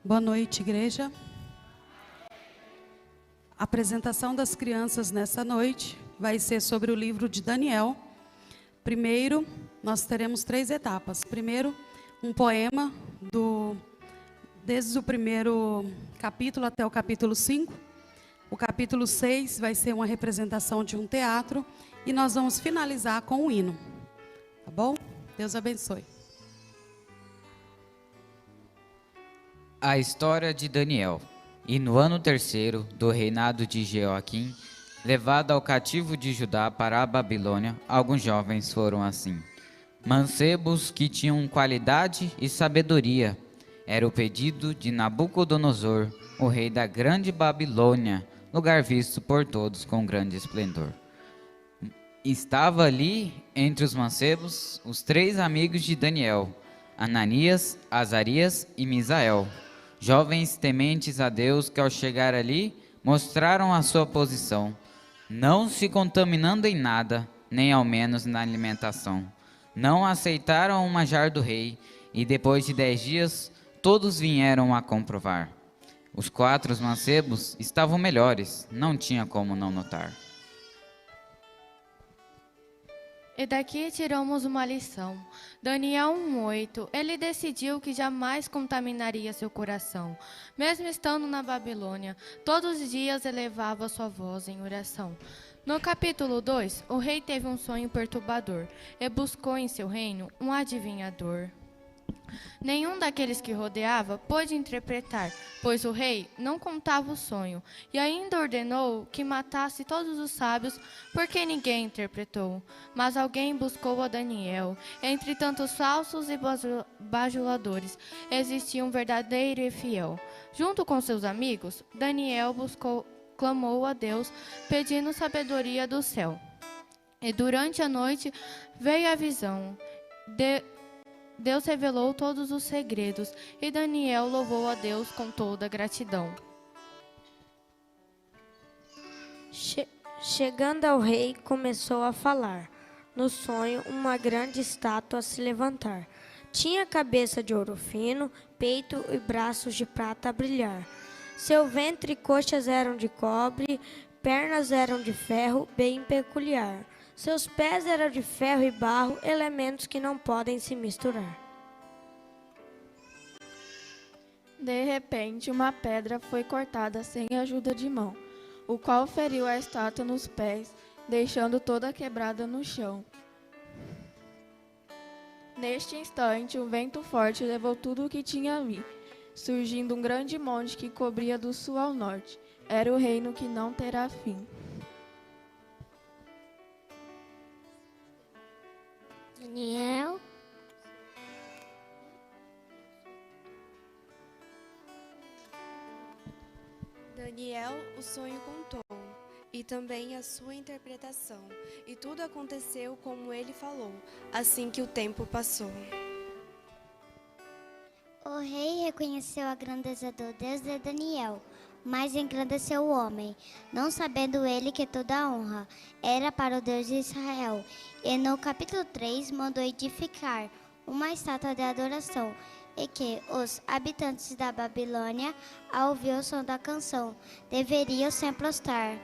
Boa noite, igreja. A apresentação das crianças nessa noite vai ser sobre o livro de Daniel. Primeiro, nós teremos 3 etapas. Primeiro, um poema desde o primeiro capítulo até o capítulo 5. O capítulo 6 vai ser uma representação de um teatro e nós vamos finalizar com um hino. Tá bom? Deus abençoe. A história de Daniel. E no ano 3º do reinado de Jeoaquim, levado ao cativo de Judá para a Babilônia, alguns jovens foram assim, mancebos que tinham qualidade e sabedoria. Era o pedido de Nabucodonosor, o rei da grande Babilônia, lugar visto por todos com grande esplendor. Estava ali, entre os mancebos, os 3 amigos de Daniel, Ananias, Azarias e Misael, jovens tementes a Deus que ao chegar ali, mostraram a sua posição, não se contaminando em nada, nem ao menos na alimentação. Não aceitaram o manjar do rei, e depois de 10 dias, todos vieram a comprovar. Os 4 mancebos estavam melhores, não tinha como não notar. E daqui tiramos uma lição. Daniel 1:8, ele decidiu que jamais contaminaria seu coração. Mesmo estando na Babilônia, todos os dias elevava sua voz em oração. No capítulo 2, o rei teve um sonho perturbador e buscou em seu reino um adivinhador. Nenhum daqueles que rodeava pôde interpretar, pois o rei não contava o sonho, e ainda ordenou que matasse todos os sábios, porque ninguém interpretou. Mas alguém buscou a Daniel. Entre tantos falsos e bajuladores, existia um verdadeiro e fiel. Junto com seus amigos, Daniel clamou a Deus, pedindo sabedoria do céu. E durante a noite veio a visão. Deus revelou todos os segredos, e Daniel louvou a Deus com toda gratidão. Chegando ao rei, começou a falar. No sonho, uma grande estátua a se levantar. Tinha cabeça de ouro fino, peito e braços de prata a brilhar. Seu ventre e coxas eram de cobre, pernas eram de ferro, bem peculiar. Seus pés eram de ferro e barro, elementos que não podem se misturar. De repente, uma pedra foi cortada sem ajuda de mão, o qual feriu a estátua nos pés, deixando toda quebrada no chão. Neste instante, um vento forte levou tudo o que tinha ali, surgindo um grande monte que cobria do sul ao norte. Era o reino que não terá fim. Daniel o sonho contou, e também a sua interpretação, e tudo aconteceu como ele falou, assim que o tempo passou. O rei reconheceu a grandeza do Deus de Daniel, mas engrandeceu o homem, não sabendo ele que toda a honra era para o Deus de Israel. E no capítulo 3 mandou edificar uma estátua de adoração, e que os habitantes da Babilônia, ao ouvir o som da canção, deveriam se prostrar.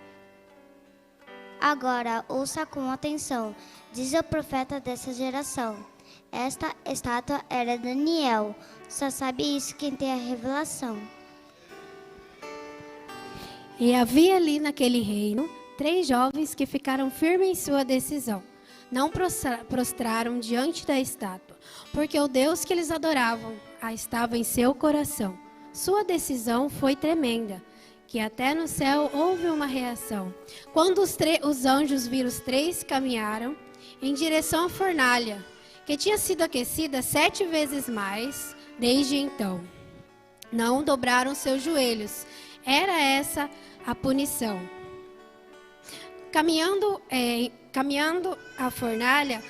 Agora ouça com atenção, diz o profeta dessa geração. Esta estátua era Daniel, só sabe isso quem tem a revelação. E havia ali naquele reino 3 jovens que ficaram firmes em sua decisão. Não prostraram diante da estátua, porque o Deus que eles adoravam estava em seu coração. Sua decisão foi tremenda, que até no céu houve uma reação. Quando os anjos viram os 3 caminharam em direção à fornalha, que tinha sido aquecida 7 vezes mais desde então. Não dobraram seus joelhos. Era essa a punição. Caminhando a fornalha,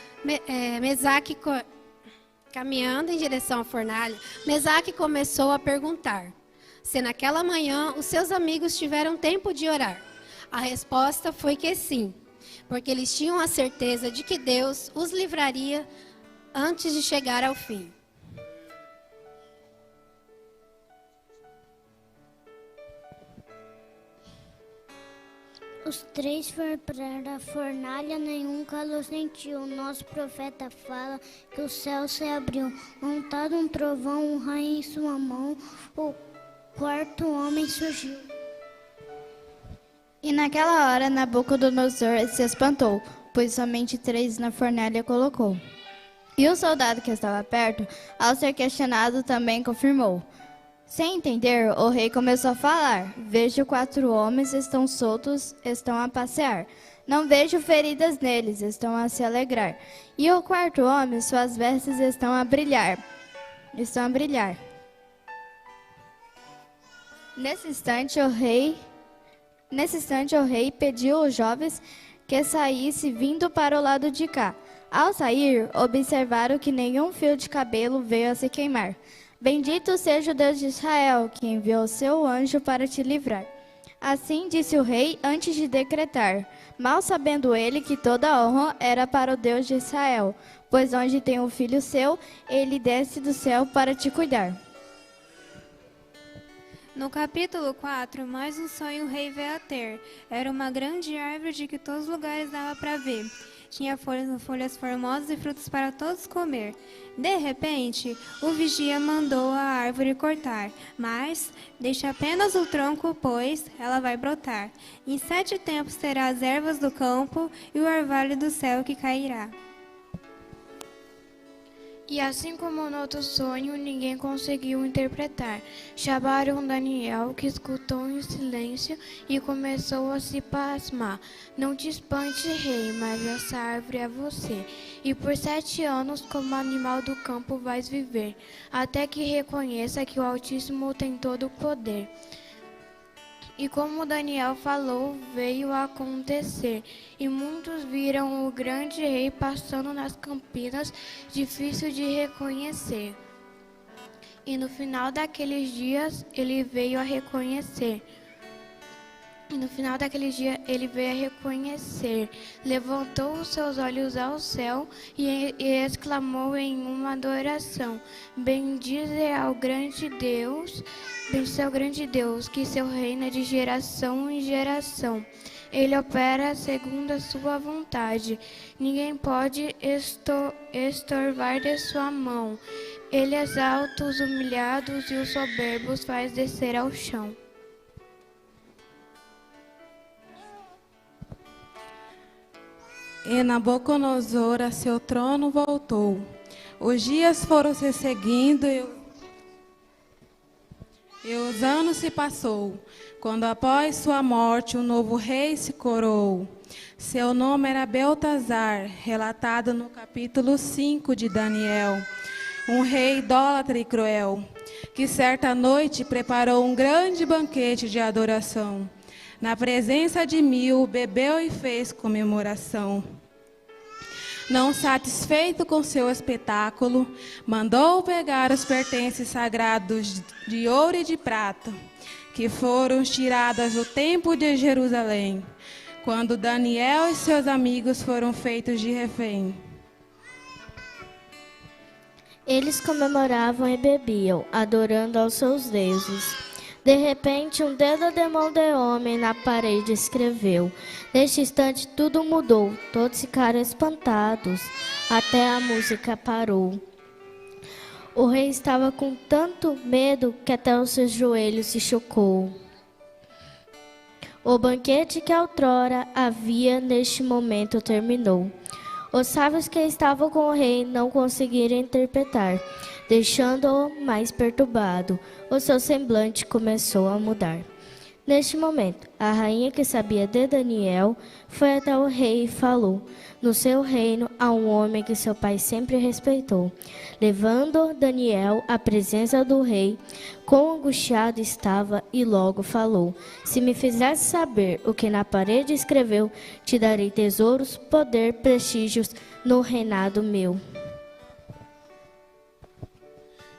caminhando em direção à fornalha, Mesaque começou a perguntar se naquela manhã os seus amigos tiveram tempo de orar. A resposta foi que sim, porque eles tinham a certeza de que Deus os livraria antes de chegar ao fim. Os três foram para a fornalha, nenhum calor sentiu. Nosso profeta fala que o céu se abriu. Montado um trovão, um raio em sua mão, o quarto homem surgiu. E naquela hora Nabucodonosor se espantou, pois somente 3 na fornalha colocou. E o soldado que estava perto, ao ser questionado, também confirmou. Sem entender, o rei começou a falar. Vejo 4 homens, estão soltos, estão a passear. Não vejo feridas neles, estão a se alegrar. E o quarto homem, suas vestes estão a brilhar. Nesse instante, o rei pediu aos jovens que saísse vindo para o lado de cá. Ao sair, observaram que nenhum fio de cabelo veio a se queimar. Bendito seja o Deus de Israel, que enviou seu anjo para te livrar. Assim disse o rei antes de decretar, mal sabendo ele que toda a honra era para o Deus de Israel, pois onde tem um filho seu, ele desce do céu para te cuidar. No capítulo 4, mais um sonho o rei veio a ter. Era uma grande árvore de que todos os lugares dava para ver. Tinha folhas formosas e frutos para todos comer. De repente, o vigia mandou a árvore cortar, mas deixa apenas o tronco, pois ela vai brotar. Em 7 tempos terá as ervas do campo e o orvalho do céu que cairá. E assim como no outro sonho, ninguém conseguiu interpretar. Chamaram Daniel, que escutou em silêncio e começou a se pasmar. Não te espante, rei, mas essa árvore é você. E por 7 anos, como animal do campo, vais viver, até que reconheça que o Altíssimo tem todo o poder. E como Daniel falou, veio a acontecer, e muitos viram o grande rei passando nas campinas, difícil de reconhecer. E no final daqueles dias, ele veio a reconhecer. Levantou os seus olhos ao céu e exclamou em uma adoração: Bendize ao grande Deus, que seu reino é de geração em geração. Ele opera segundo a sua vontade. Ninguém pode estorvar de sua mão. Ele exalta os humilhados e os soberbos faz descer ao chão. E Nabucodonosor a seu trono voltou. Os dias foram se seguindo e os anos se passou. Quando após sua morte um novo rei se coroou. Seu nome era Beltesazar, relatado no capítulo 5 de Daniel. Um rei idólatra e cruel, que certa noite preparou um grande banquete de adoração. Na presença de 1000, bebeu e fez comemoração. Não satisfeito com seu espetáculo, mandou pegar os pertences sagrados de ouro e de prata, que foram tiradas do templo de Jerusalém, quando Daniel e seus amigos foram feitos de refém. Eles comemoravam e bebiam, adorando aos seus deuses. De repente, um dedo de mão de homem na parede escreveu. Neste instante, tudo mudou. Todos ficaram espantados. Até a música parou. O rei estava com tanto medo que até os seus joelhos se chocou. O banquete que outrora havia neste momento terminou. Os sábios que estavam com o rei não conseguiram interpretar, deixando-o mais perturbado. O seu semblante começou a mudar. Neste momento, a rainha que sabia de Daniel foi até o rei e falou. No seu reino há um homem que seu pai sempre respeitou. Levando Daniel à presença do rei, quão angustiado estava e logo falou. Se me fizesse saber o que na parede escreveu, te darei tesouros, poder, prestígios no reinado meu.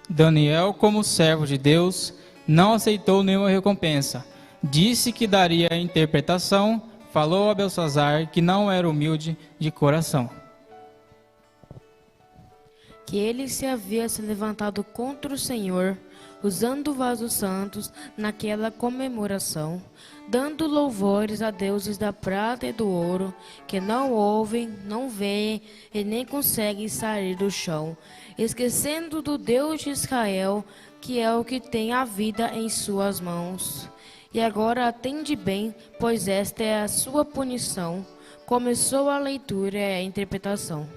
Daniel, como servo de Deus, não aceitou nenhuma recompensa. Disse que daria a interpretação, falou a Beltesazar que não era humilde de coração. que ele se havia se levantado contra o Senhor, usando vasos santos naquela comemoração, dando louvores a deuses da prata e do ouro, que não ouvem, não veem e nem conseguem sair do chão, esquecendo do Deus de Israel, que é o que tem a vida em suas mãos. E agora atende bem, pois esta é a sua punição. Começou a leitura e a interpretação.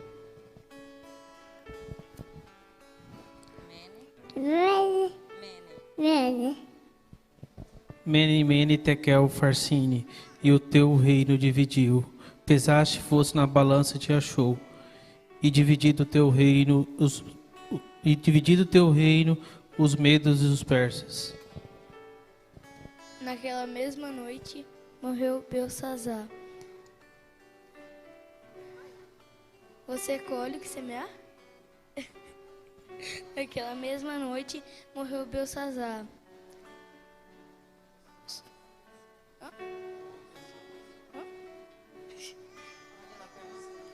Mene, mene, tekel, farcine, e o teu reino dividiu. Pesaste, fosse na balança, te achou. E dividido teu reino, os medos e os persas. Naquela mesma noite, morreu Belsazar. Você colhe o que semear? Naquela mesma noite, morreu Belsazar.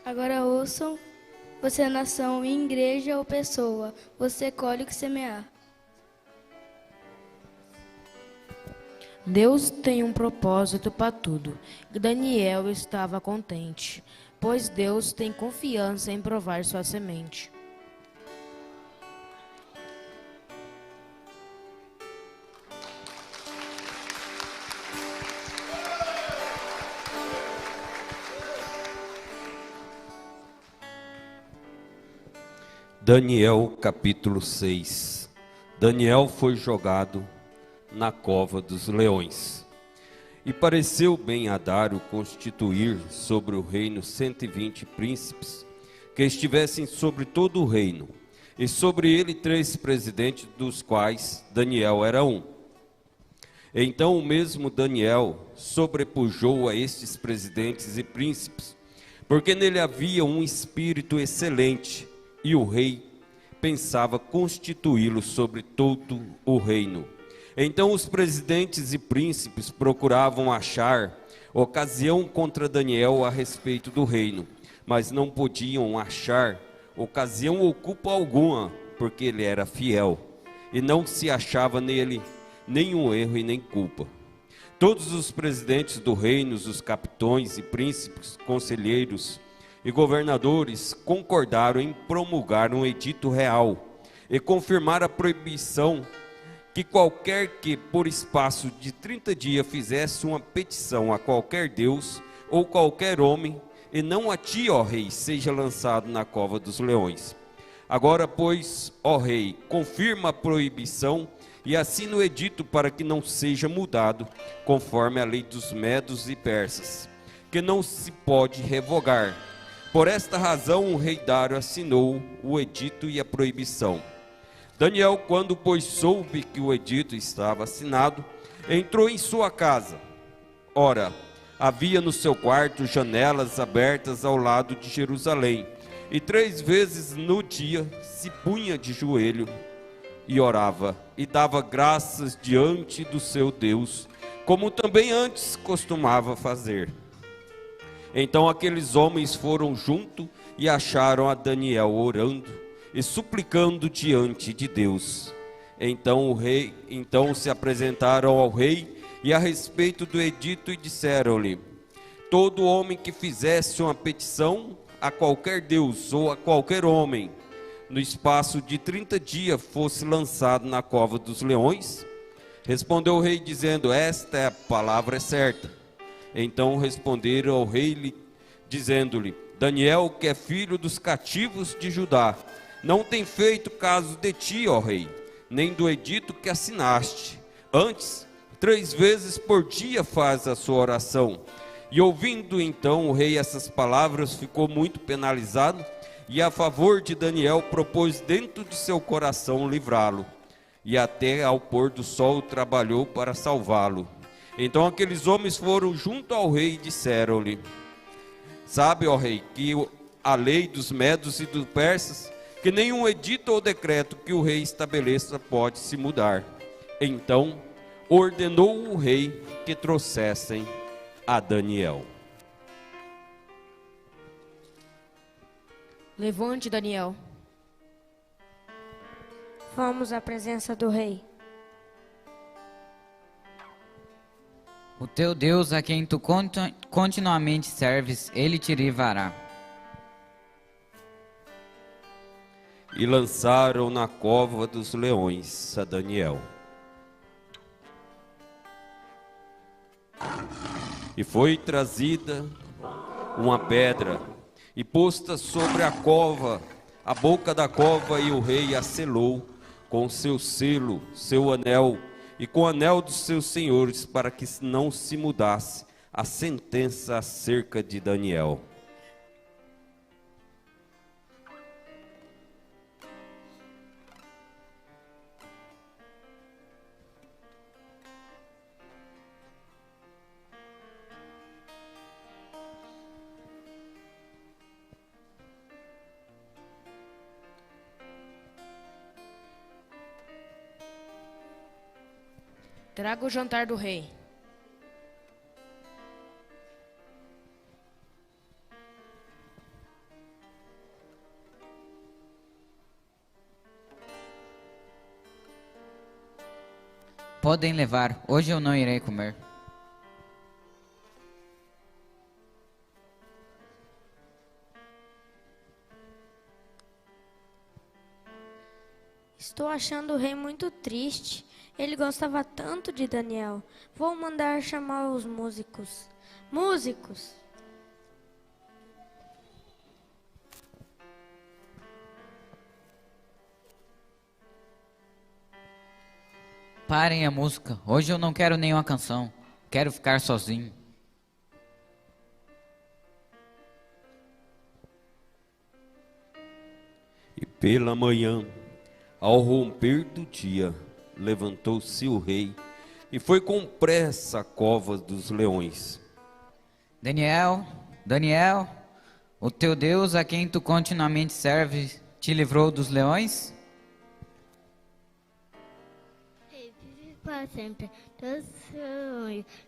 Agora ouçam, você é nação, igreja ou pessoa, você colhe o que semear. Deus tem um propósito para tudo. Daniel estava contente, pois Deus tem confiança em provar sua semente. Daniel capítulo 6. Daniel foi jogado na cova dos leões. E pareceu bem a Dário constituir sobre o reino 120 príncipes, que estivessem sobre todo o reino, e sobre ele 3 presidentes, dos quais Daniel era um. Então o mesmo Daniel sobrepujou a estes presidentes e príncipes, porque nele havia um espírito excelente, e o rei pensava constituí-lo sobre todo o reino. Então os presidentes e príncipes procuravam achar ocasião contra Daniel a respeito do reino, mas não podiam achar ocasião ou culpa alguma, porque ele era fiel, e não se achava nele nenhum erro e nem culpa. Todos os presidentes do reino, os capitões e príncipes, conselheiros e governadores concordaram em promulgar um edito real e confirmar a proibição que qualquer que por espaço de 30 dias fizesse uma petição a qualquer deus ou qualquer homem, e não a ti, ó rei, seja lançado na cova dos leões. Agora, pois, ó rei, confirma a proibição e assina o edito para que não seja mudado, conforme a lei dos medos e persas, que não se pode revogar. Por esta razão, o rei Dário assinou o edito e a proibição. Daniel, quando pois soube que o edito estava assinado, entrou em sua casa. Ora, havia no seu quarto janelas abertas ao lado de Jerusalém, e 3 vezes no dia se punha de joelho e orava, e dava graças diante do seu Deus, como também antes costumava fazer. Então aqueles homens foram junto e acharam a Daniel orando e suplicando diante de Deus. Então se apresentaram ao rei e a respeito do edito e disseram-lhe: todo homem que fizesse uma petição a qualquer deus ou a qualquer homem, no espaço de 30 dias fosse lançado na cova dos leões. Respondeu o rei dizendo: esta é a palavra certa. Então responderam ao rei, dizendo-lhe: Daniel, que é filho dos cativos de Judá, não tem feito caso de ti, ó rei, nem do edito que assinaste. Antes, 3 vezes por dia faz a sua oração. E ouvindo então o rei essas palavras, ficou muito penalizado, e a favor de Daniel propôs dentro de seu coração livrá-lo, e até ao pôr do sol trabalhou para salvá-lo. Então aqueles homens foram junto ao rei e disseram-lhe: sabe, ó rei, que a lei dos medos e dos persas, que nenhum edito ou decreto que o rei estabeleça pode se mudar. Então ordenou o rei que trouxessem a Daniel. Levante, Daniel. Vamos à presença do rei. O teu Deus, a quem tu continuamente serves, ele te livrará. E lançaram na cova dos leões a Daniel. E foi trazida uma pedra e posta sobre a cova, a boca da cova, e o rei a selou com seu selo, seu anel, e com o anel dos seus senhores, para que não se mudasse a sentença acerca de Daniel. Traga o jantar do rei. Podem levar, hoje eu não irei comer. Estou achando o rei muito triste. Ele gostava tanto de Daniel. Vou mandar chamar os músicos. Músicos! Parem a música, hoje eu não quero nenhuma canção. Quero ficar sozinho. E pela manhã, ao romper do dia, levantou-se o rei e foi com pressa à cova dos leões. Daniel, Daniel, o teu Deus, a quem tu continuamente serves, te livrou dos leões? Rei, vive para sempre. Deus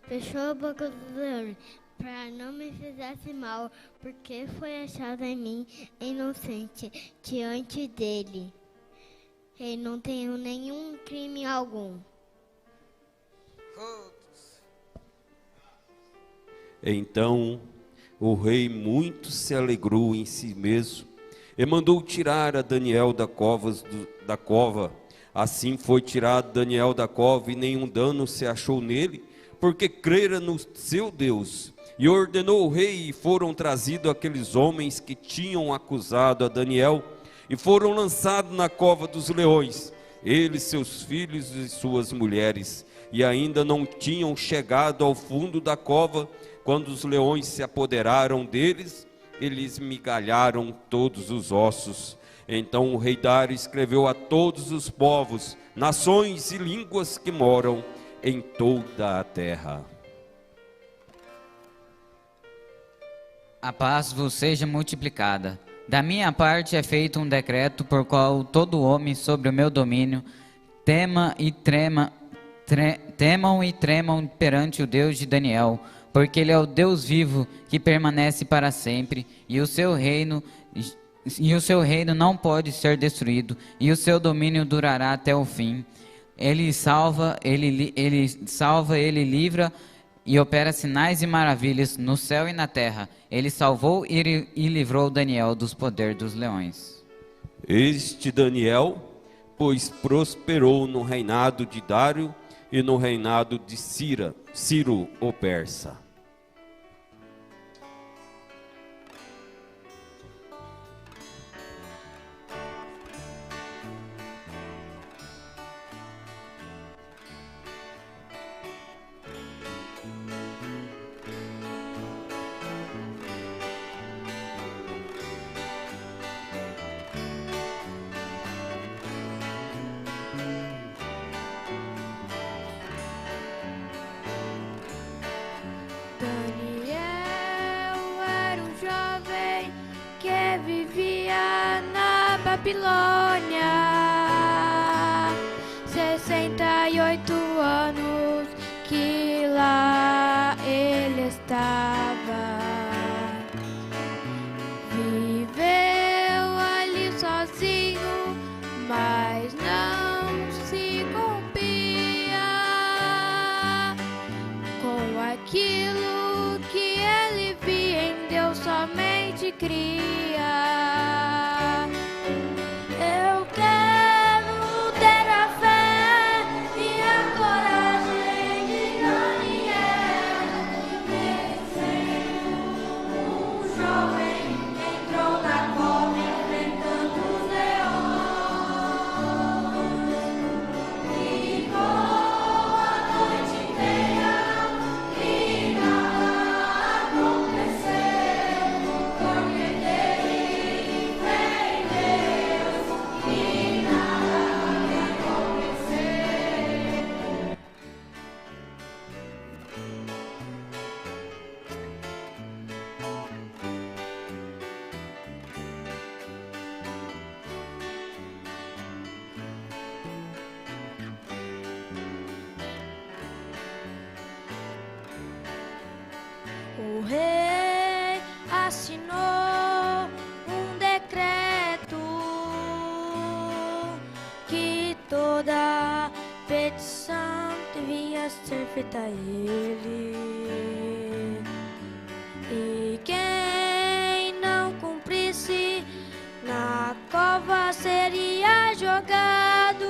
fechou a boca dos leões, para não me fizesse mal, porque foi achado em mim inocente diante dele. Rei, não tenho nenhum crime algum. Então o rei muito se alegrou em si mesmo e mandou tirar a Daniel da cova. Assim foi tirado Daniel da cova, e nenhum dano se achou nele, porque crera no seu Deus. E ordenou o rei, e foram trazidos aqueles homens que tinham acusado a Daniel, e foram lançados na cova dos leões, ele, seus filhos e suas mulheres, e ainda não tinham chegado ao fundo da cova, quando os leões se apoderaram deles, e lhes migalharam todos os ossos. Então o rei Dário escreveu a todos os povos, nações e línguas que moram em toda a terra. A paz vos seja multiplicada. Da minha parte é feito um decreto por qual todo homem sobre o meu domínio temam e tremam perante o Deus de Daniel, porque ele é o Deus vivo que permanece para sempre, e o seu reino não pode ser destruído, e o seu domínio durará até o fim. Ele salva, ele livra e opera sinais e maravilhas no céu e na terra. Ele salvou e livrou Daniel dos poderes dos leões. Este Daniel, pois prosperou no reinado de Dário e no reinado de Ciro o persa. Babilônia, 68 anos que lá ele estava. Viveu ali sozinho, mas não aquilo que ele via em Deus somente cria. Eu quero ter a fé e a coragem de Daniel, vencendo um jovem entrou na cova enfrentando os leões. Ficou a noite inteira e nada aconteceu, porque teve fé em Deus e nada aconteceu. O rei assinou um decreto que toda petição devia ser feita a ele. E quem não cumprisse na cova seria jogado.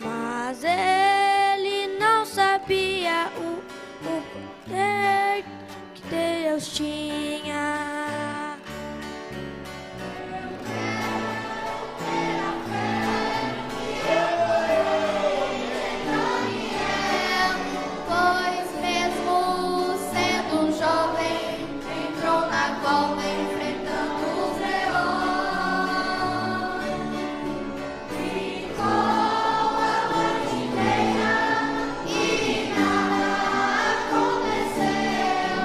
Mas ele não sabia o poder que Deus tinha. Pois mesmo sendo um jovem, entrou na cova enfrentando os leões. Ficou a noite inteira e nada aconteceu,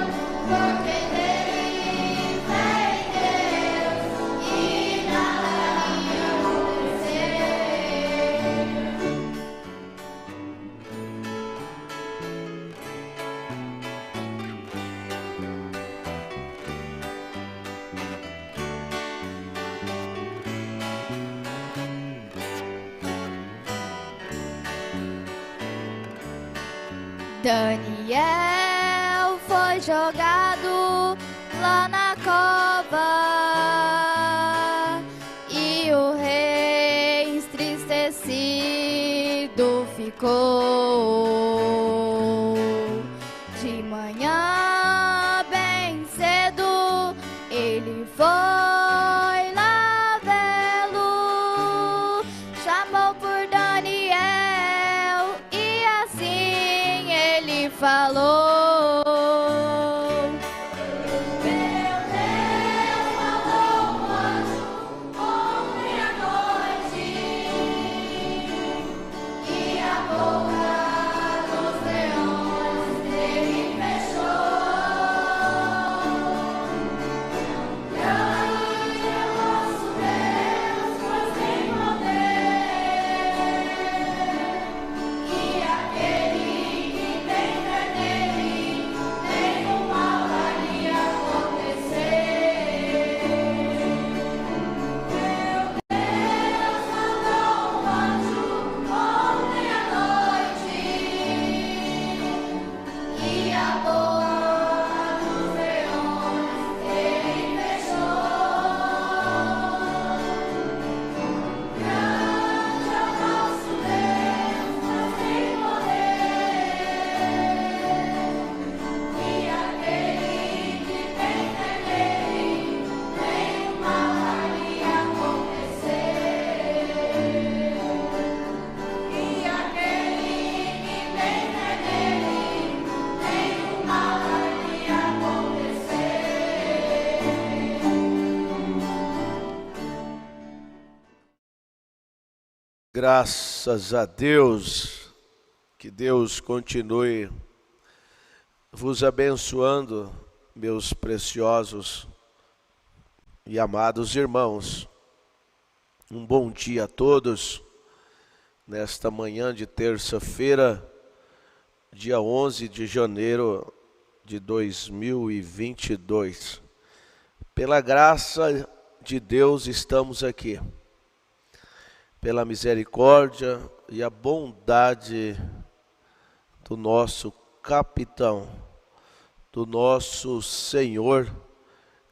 porque teve fé em Deus e nada ia acontecer. Daniel foi jogado lá na cova e o rei entristecido ficou. De manhã bem cedo ele foi lá vê-lo, chamou por Daniel e assim ele falou. Meu Deus falou um anjo ontem à noite e a boca dos leões ele fechou. Grande é vosso Deus, pois tem poder, e aquele que tem fé nele, nenhum mal vai lhe acontecer. Meu Deus mandou um anjo ontem à noite e a boca dos leões ele fechou. Grande é o nosso Deus, pois tem poder, e aquele que tem fé nele, nenhum mal vai lhe acontecer. E aquele que tem fé nele, nenhum mal vai lhe acontecer. Graças a Deus, que Deus continue vos abençoando, meus preciosos e amados irmãos. Um bom dia a todos, nesta manhã de terça-feira, dia 11 de janeiro de 2022. Pela graça de Deus estamos aqui. Pela misericórdia e a bondade do nosso capitão, do nosso Senhor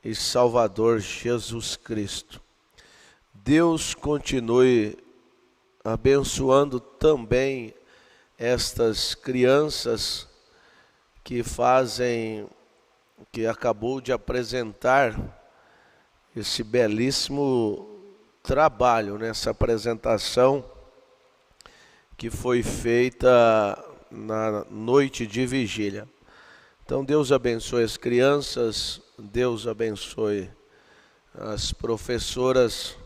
e Salvador Jesus Cristo. Deus continue abençoando também estas crianças que acabou de apresentar esse belíssimo trabalho nessa apresentação que foi feita na noite de vigília. Então Deus abençoe as crianças, Deus abençoe as professoras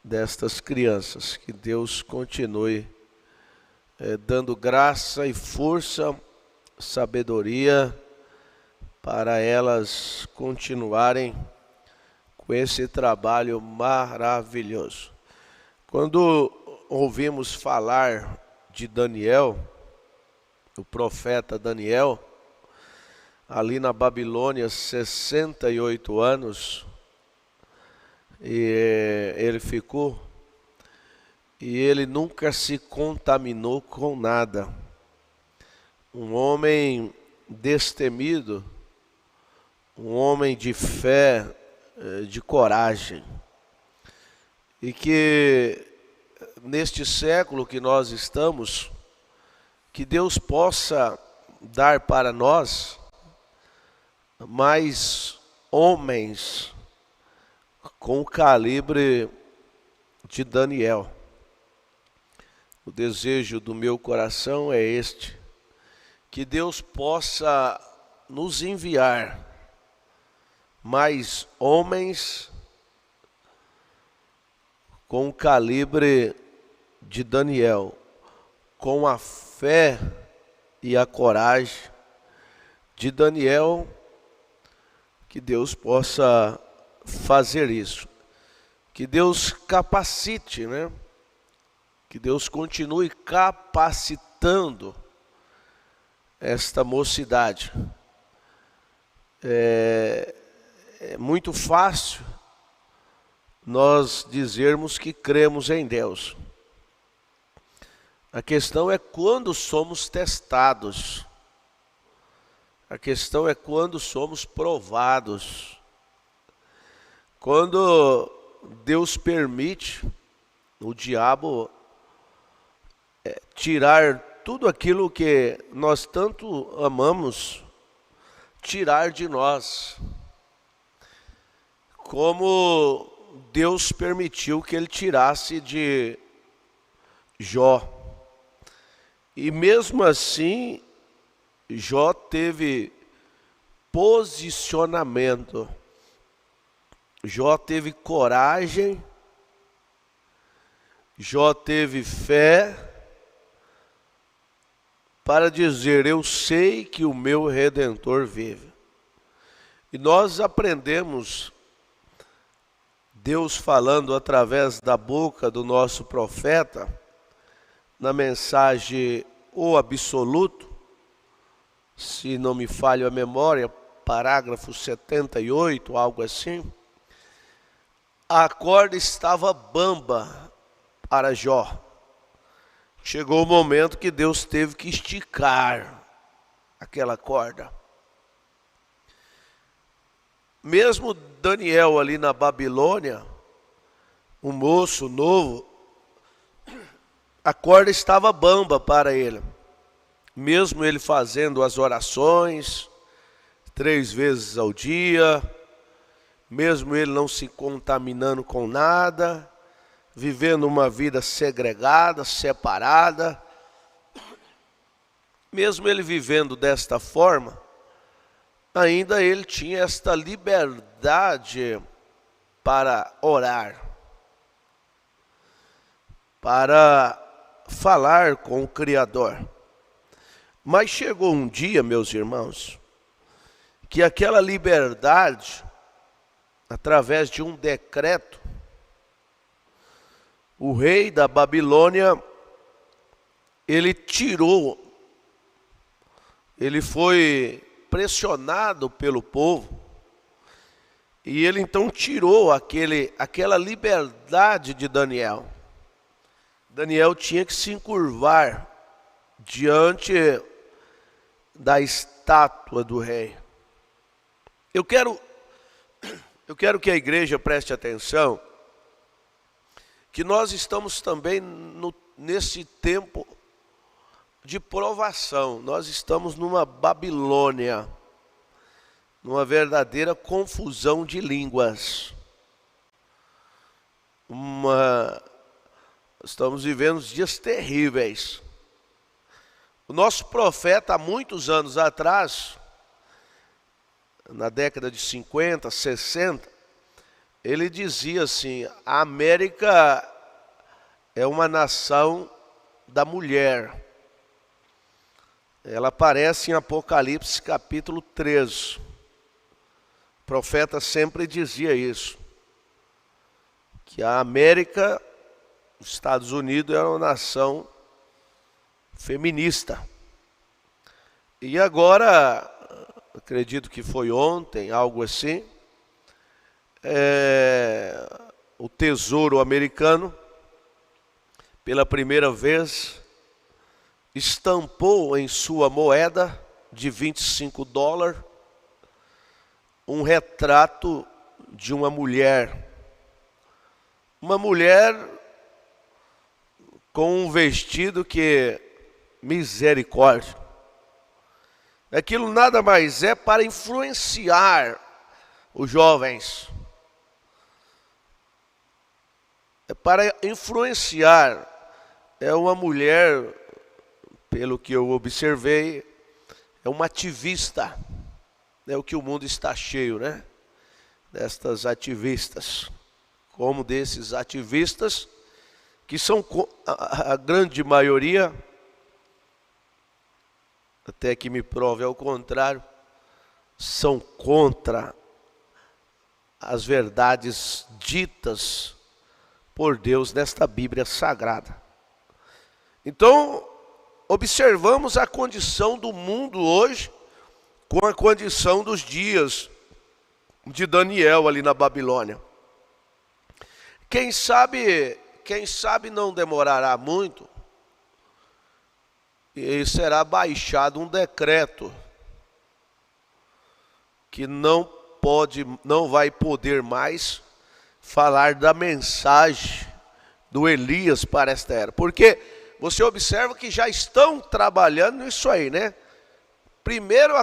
destas crianças, que Deus continue dando graça e força, sabedoria para elas continuarem com esse trabalho maravilhoso. Quando ouvimos falar de Daniel, o profeta Daniel, ali na Babilônia, 68 anos, e ele ficou, e ele nunca se contaminou com nada. Um homem destemido, um homem de fé, de coragem, e que neste século que nós estamos, que Deus possa dar para nós mais homens com o calibre de Daniel. O desejo do meu coração é este, que Deus possa nos enviar mais homens com o calibre de Daniel, com a fé e a coragem de Daniel, que Deus possa fazer isso. Que Deus capacite, né? Que Deus continue capacitando esta mocidade. É muito fácil nós dizermos que cremos em Deus. A questão é quando somos testados. A questão é quando somos provados. Quando Deus permite o diabo tirar tudo aquilo que nós tanto amamos, tirar de nós. Como Deus permitiu que ele tirasse de Jó. E mesmo assim, Jó teve posicionamento. Jó teve coragem. Jó teve fé para dizer: eu sei que o meu Redentor vive. E nós aprendemos Deus falando através da boca do nosso profeta, na mensagem O Absoluto, se não me falha a memória, parágrafo 78, algo assim. A corda estava bamba para Jó. Chegou o momento que Deus teve que esticar aquela corda. Mesmo Daniel ali na Babilônia, um moço novo, a corda estava bamba para ele. Mesmo ele fazendo as orações 3 vezes ao dia, mesmo ele não se contaminando com nada, vivendo uma vida segregada, separada, mesmo ele vivendo desta forma, ainda ele tinha esta liberdade para orar, para falar com o Criador. Mas chegou um dia, meus irmãos, que aquela liberdade, através de um decreto, o rei da Babilônia, ele tirou, ele foi pressionado pelo povo, e ele então tirou aquela liberdade de Daniel. Daniel tinha que se encurvar diante da estátua do rei. Eu quero que a igreja preste atenção, que nós estamos também nesse tempo de provação. Nós estamos numa Babilônia, numa verdadeira confusão de línguas. Estamos vivendo dias terríveis. O nosso profeta, há muitos anos atrás, na década de 50, 60, ele dizia assim: a América é uma nação da mulher. Ela aparece em Apocalipse capítulo 13. O profeta sempre dizia isso, que a América, os Estados Unidos, era uma nação feminista. E agora, acredito que foi ontem, algo assim, o Tesouro americano, pela primeira vez, estampou em sua moeda de $25 um retrato de uma mulher. Uma mulher com um vestido que, misericórdia, aquilo nada mais é para influenciar os jovens. É para influenciar. É uma mulher, pelo que eu observei, é uma ativista. É o que o mundo está cheio, né? Destas ativistas. Como desses ativistas, que são a grande maioria, até que me prove ao contrário, são contra as verdades ditas por Deus nesta Bíblia Sagrada. Então, observamos a condição do mundo hoje com a condição dos dias de Daniel ali na Babilônia. Quem sabe não demorará muito e será baixado um decreto que não vai poder mais falar da mensagem do Elias para esta era. Porque você observa que já estão trabalhando nisso aí, né? Primeiro,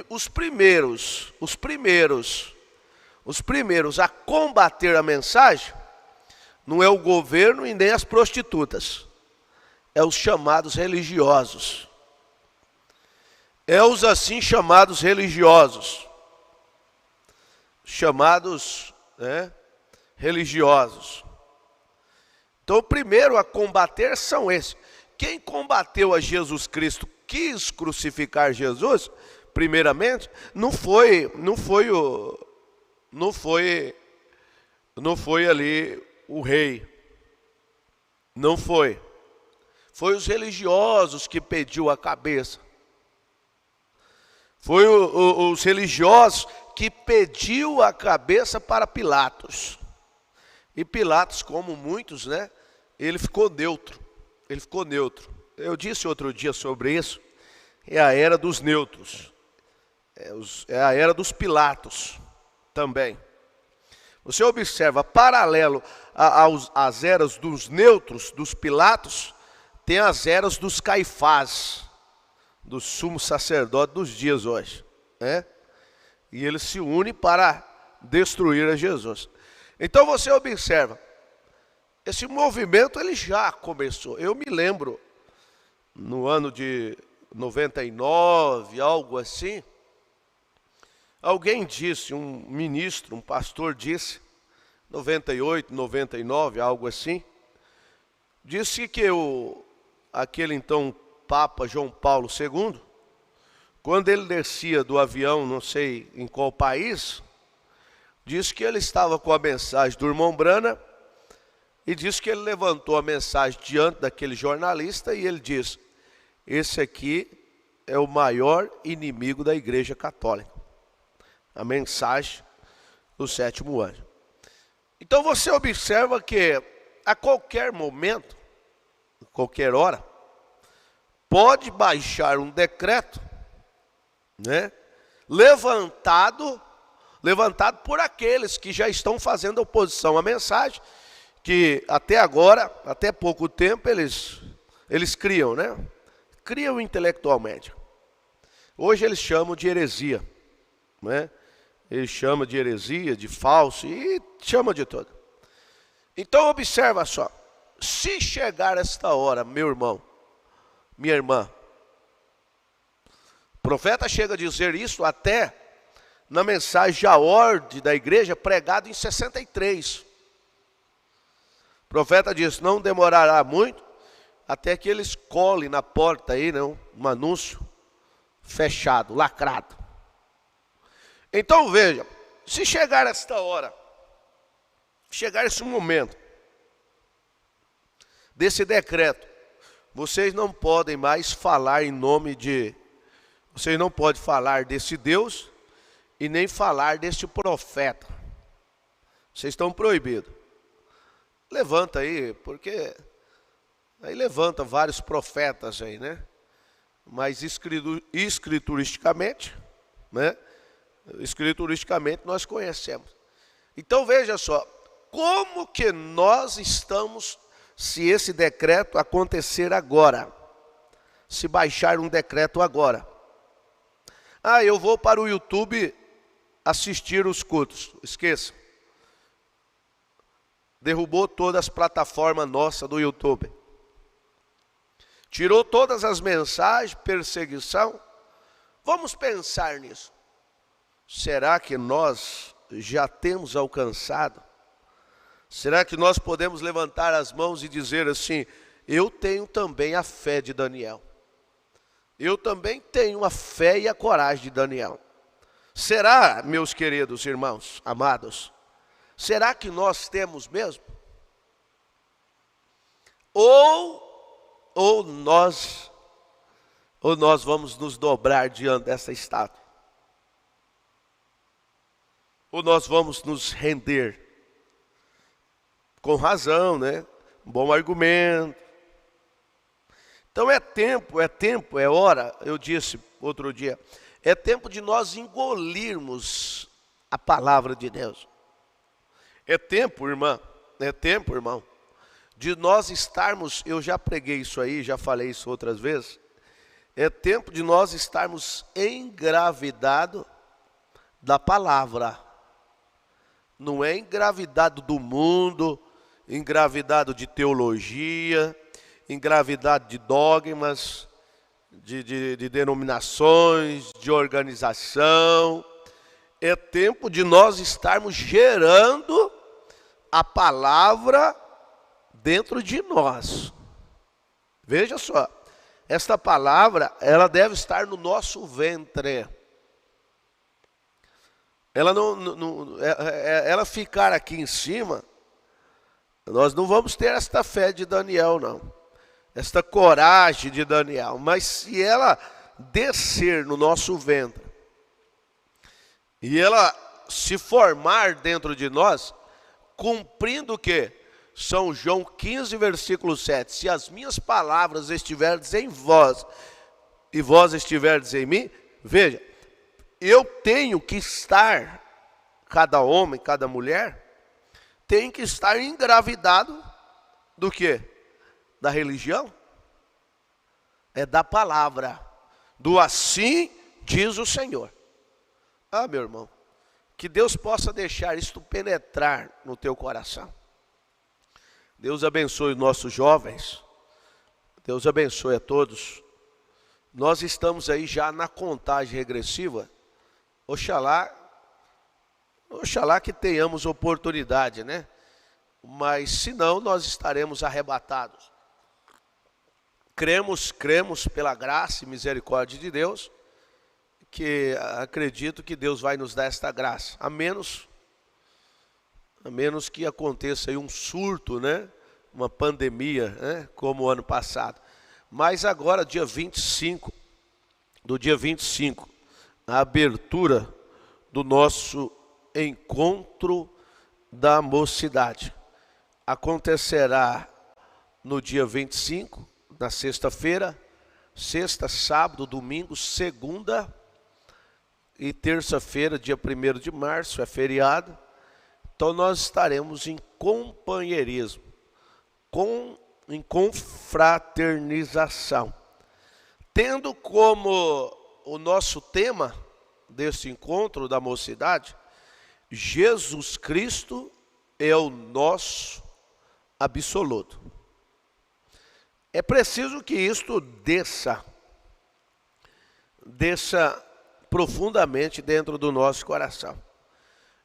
os primeiros a combater a mensagem não é o governo e nem as prostitutas. É os chamados religiosos. É os assim chamados religiosos. Chamados, religiosos. Então, o primeiro a combater são esses. Quem combateu a Jesus Cristo, quis crucificar Jesus, primeiramente, não foi ali o rei. Não foi. Foi os religiosos que pediu a cabeça. Foi os religiosos que pediu a cabeça para Pilatos. E Pilatos, como muitos, né? Ele ficou neutro. Ele ficou neutro. Eu disse outro dia sobre isso. É a era dos neutros. É a era dos Pilatos também. Você observa, paralelo às eras dos neutros, dos Pilatos, tem as eras dos Caifás, do sumo sacerdote dos dias hoje, né? E eles se unem para destruir a Jesus. Então você observa, esse movimento ele já começou. Eu me lembro, no ano de 99, algo assim, alguém disse, um ministro, um pastor disse, 98, 99, algo assim, disse que aquele então Papa João Paulo II, quando ele descia do avião, não sei em qual país, disse que ele estava com a mensagem do irmão Brana e disse que ele levantou a mensagem diante daquele jornalista e ele disse: esse aqui é o maior inimigo da Igreja Católica. A mensagem do sétimo anjo. Então você observa que a qualquer momento, a qualquer hora, pode baixar um decreto, né, levantado por aqueles que já estão fazendo oposição à mensagem, que até agora, até pouco tempo, eles criam, né? Criam intelectualmente. Hoje eles chamam de heresia, né? Eles chamam de heresia, de falso, e chamam de tudo. Então observa só, se chegar esta hora, meu irmão, minha irmã, o profeta chega a dizer isso até na mensagem à ordem da igreja, pregado em 63. O profeta diz, não demorará muito, até que eles colhem na porta aí, né, um anúncio fechado, lacrado. Então veja, se chegar esta hora, chegar esse momento desse decreto, vocês não podem mais falar em nome de, vocês não podem falar desse Deus e nem falar deste profeta. Vocês estão proibidos. Levanta aí, porque aí levanta vários profetas aí, né? Mas escrituristicamente, né? Escrituristicamente nós conhecemos. Então veja só, como que nós estamos, se esse decreto acontecer agora, se baixar um decreto agora. Ah, eu vou para o YouTube assistir os cultos. Esqueça. Derrubou todas as plataformas nossas do YouTube. Tirou todas as mensagens, perseguição. Vamos pensar nisso. Será que nós já temos alcançado? Será que nós podemos levantar as mãos e dizer assim, eu tenho também a fé de Daniel. Eu também tenho a fé e a coragem de Daniel. Será, meus queridos irmãos, amados, será que nós temos mesmo? Ou nós vamos nos dobrar diante dessa estátua? Ou nós vamos nos render? Com razão, né? Um bom argumento. Então é tempo, é hora, eu disse outro dia, é tempo de nós engolirmos a palavra de Deus. É tempo, irmã, irmão, de nós estarmos, eu já preguei isso aí, já falei isso outras vezes, é tempo de nós estarmos engravidados da palavra. Não é engravidado do mundo, engravidado de teologia, engravidado de dogmas, de denominações, de organização. É tempo de nós estarmos gerando a palavra dentro de nós. Veja só, esta palavra, ela deve estar no nosso ventre. Ela ficar aqui em cima, nós não vamos ter esta fé de Daniel, não. Esta coragem de Daniel. Mas se ela descer no nosso ventre, e ela se formar dentro de nós, cumprindo o quê? São João 15, versículo 7. Se as minhas palavras estiverdes em vós, e vós estiverdes em mim, veja, eu tenho que estar, cada homem, cada mulher, tem que estar engravidado do quê? Da religião? É da palavra, do assim diz o Senhor. Ah, meu irmão, que Deus possa deixar isto penetrar no teu coração. Deus abençoe os nossos jovens, Deus abençoe a todos. Nós estamos aí já na contagem regressiva. Oxalá que tenhamos oportunidade, né? Mas se não, nós estaremos arrebatados. Cremos pela graça e misericórdia de Deus, que acredito que Deus vai nos dar esta graça. A menos que aconteça aí um surto, né? Uma pandemia, né? Como o ano passado. Mas agora, dia 25, a abertura do nosso encontro da mocidade acontecerá no dia 25, na sexta-feira, sexta, sábado, domingo, segunda e terça-feira, dia 1º de março, é feriado. Então nós estaremos em companheirismo, em confraternização, tendo como o nosso tema desse encontro da mocidade, Jesus Cristo é o nosso absoluto. É preciso que isto desça profundamente dentro do nosso coração.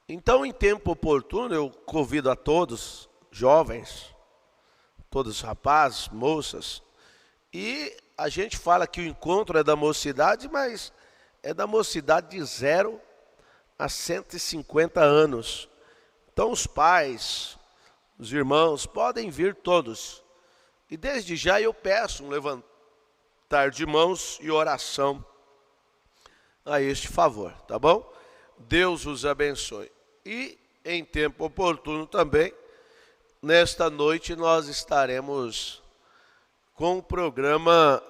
Então, em tempo oportuno, eu convido a todos, jovens, todos rapazes, moças, e a gente fala que o encontro é da mocidade, mas é da mocidade de 0 a 150 anos. Então, os pais, os irmãos, podem vir todos. E desde já eu peço um levantar de mãos e oração a este favor, tá bom? Deus os abençoe. E em tempo oportuno também, nesta noite nós estaremos com o programa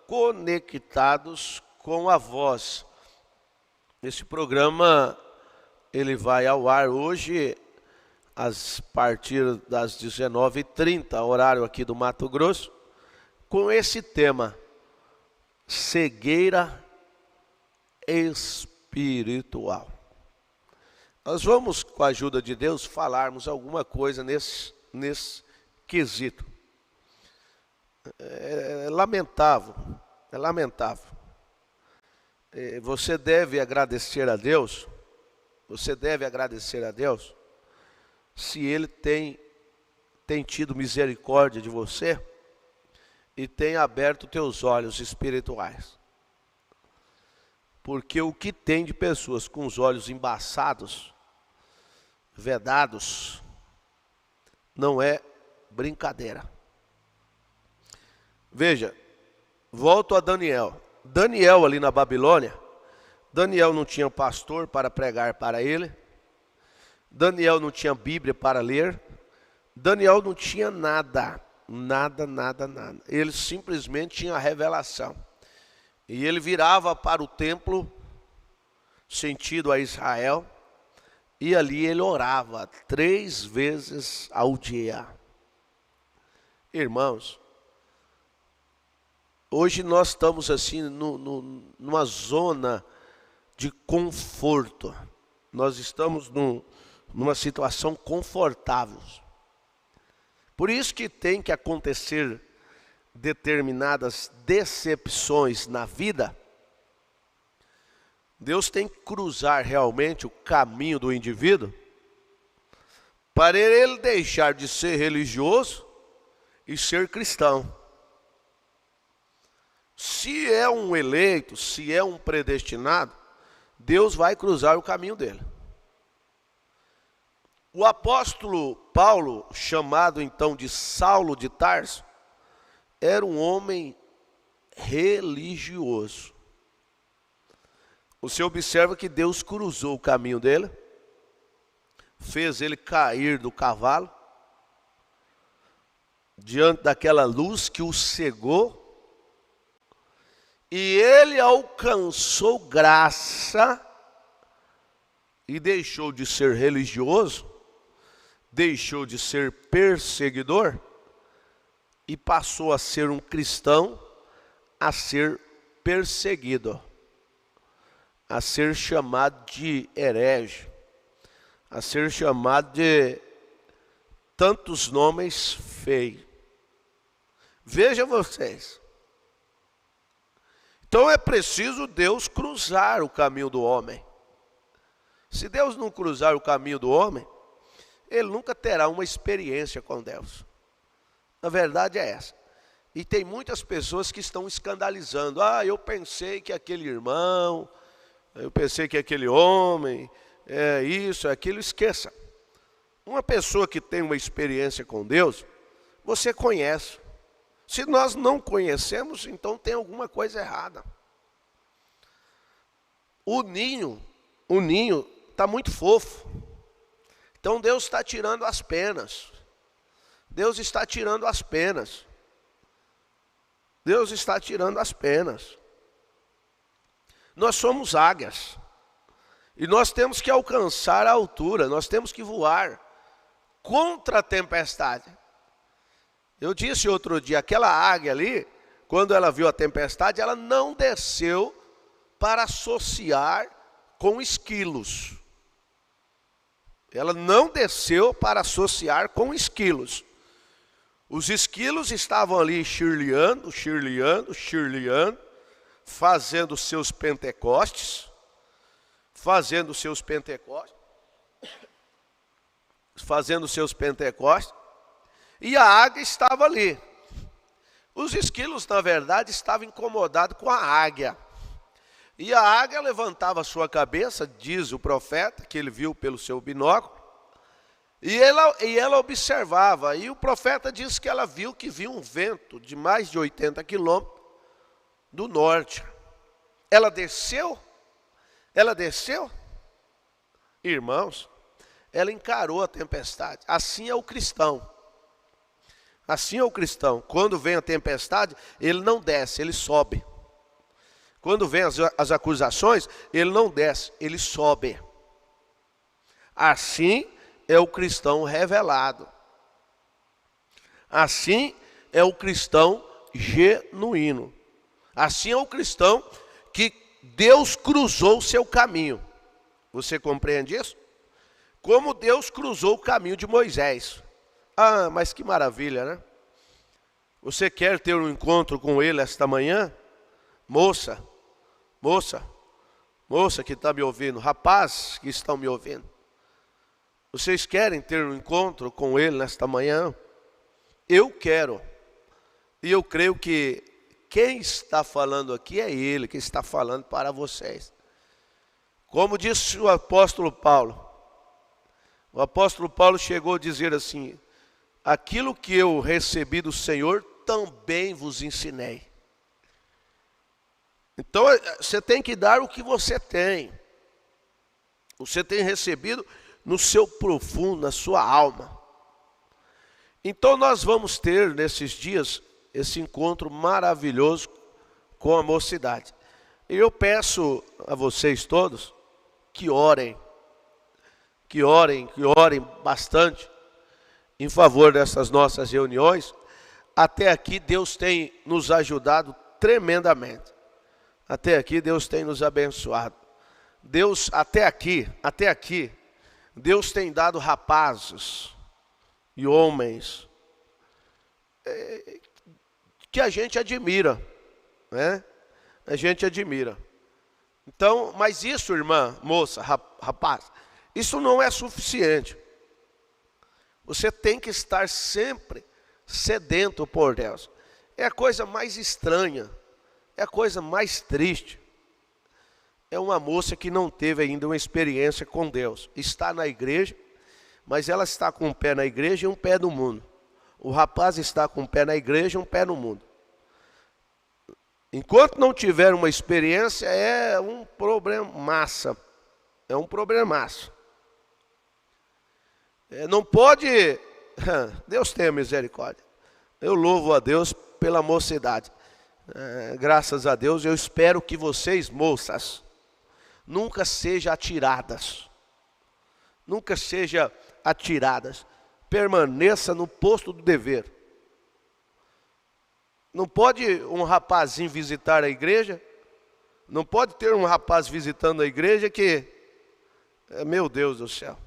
Conectados com a Voz. Esse programa, ele vai ao ar hoje a partir das 19h30, horário aqui do Mato Grosso, com esse tema, cegueira espiritual. Nós vamos, com a ajuda de Deus, falarmos alguma coisa nesse quesito. É lamentável, é lamentável. Você deve agradecer a Deus, se Ele tem tido misericórdia de você e tem aberto teus olhos espirituais. Porque o que tem de pessoas com os olhos embaçados, vedados, não é brincadeira. Veja, volto a Daniel. Daniel ali na Babilônia, Daniel não tinha pastor para pregar para ele, Daniel não tinha Bíblia para ler, Daniel não tinha nada. Ele simplesmente tinha a revelação. E ele virava para o templo, sentido a Israel, e ali ele orava 3 vezes ao dia. Irmãos, hoje nós estamos assim numa zona de conforto. Nós estamos numa situação confortável. Por isso que tem que acontecer determinadas decepções na vida. Deus tem que cruzar realmente o caminho do indivíduo para ele deixar de ser religioso e ser cristão. Se é um eleito, se é um predestinado, Deus vai cruzar o caminho dele. O apóstolo Paulo, chamado então de Saulo de Tarso, era um homem religioso. Você observa que Deus cruzou o caminho dele, fez ele cair do cavalo, diante daquela luz que o cegou, e ele alcançou graça e deixou de ser religioso, deixou de ser perseguidor e passou a ser um cristão, a ser perseguido, a ser chamado de herege, a ser chamado de tantos nomes feios. Vejam vocês. Então é preciso Deus cruzar o caminho do homem. Se Deus não cruzar o caminho do homem, ele nunca terá uma experiência com Deus. A verdade é essa. E tem muitas pessoas que estão escandalizando. Eu pensei que aquele irmão, eu pensei que aquele homem, é isso, é aquilo. Esqueça. Uma pessoa que tem uma experiência com Deus, você conhece. Se nós não conhecemos, então tem alguma coisa errada. O ninho está muito fofo. Então Deus está tirando as penas. Deus está tirando as penas. Deus está tirando as penas. Nós somos águias. E nós temos que alcançar a altura, nós temos que voar contra a tempestade. Eu disse outro dia, aquela águia ali, quando ela viu a tempestade, ela não desceu para associar com esquilos. Ela não desceu para associar com esquilos. Os esquilos estavam ali chirleando, fazendo seus pentecostes, e a águia estava ali. Os esquilos, na verdade, estavam incomodados com a águia. E a águia levantava sua cabeça, diz o profeta, que ele viu pelo seu binóculo, e ela observava. E o profeta diz que ela viu um vento de mais de 80 quilômetros do norte. Ela desceu? Irmãos, ela encarou a tempestade. Assim é o cristão. Quando vem a tempestade, ele não desce, ele sobe. Quando vem as acusações, ele não desce, ele sobe. Assim é o cristão revelado. Assim é o cristão genuíno. Assim é o cristão que Deus cruzou o seu caminho. Você compreende isso? Como Deus cruzou o caminho de Moisés. Ah, mas que maravilha, né? Você quer ter um encontro com ele esta manhã? Moça que está me ouvindo, rapaz que estão me ouvindo. Vocês querem ter um encontro com ele nesta manhã? Eu quero. E eu creio que quem está falando aqui é ele que está falando para vocês. Como disse o apóstolo Paulo chegou a dizer assim: aquilo que eu recebi do Senhor também vos ensinei. Então você tem que dar o que você tem. Você tem recebido no seu profundo, na sua alma. Então nós vamos ter nesses dias esse encontro maravilhoso com a mocidade. E eu peço a vocês todos que orem bastante em favor dessas nossas reuniões. Até aqui Deus tem nos ajudado tremendamente. Até aqui Deus tem nos abençoado. Deus, até aqui, Deus tem dado rapazes e homens que a gente admira, né? A gente admira. Então, mas isso, irmã, moça, rapaz, isso não é suficiente. Você tem que estar sempre sedento por Deus. É a coisa mais estranha, é a coisa mais triste. É uma moça que não teve ainda uma experiência com Deus. Está na igreja, mas ela está com um pé na igreja e um pé no mundo. O rapaz está com um pé na igreja e um pé no mundo. Enquanto não tiver uma experiência, é um problemaço. É um problemaço. Não pode... Deus tenha misericórdia. Eu louvo a Deus pela mocidade. Graças a Deus, eu espero que vocês, moças, nunca sejam atiradas. Nunca sejam atiradas. Permaneça no posto do dever. Não pode um rapazinho visitar a igreja. Não pode ter um rapaz visitando a igreja que... Meu Deus do céu.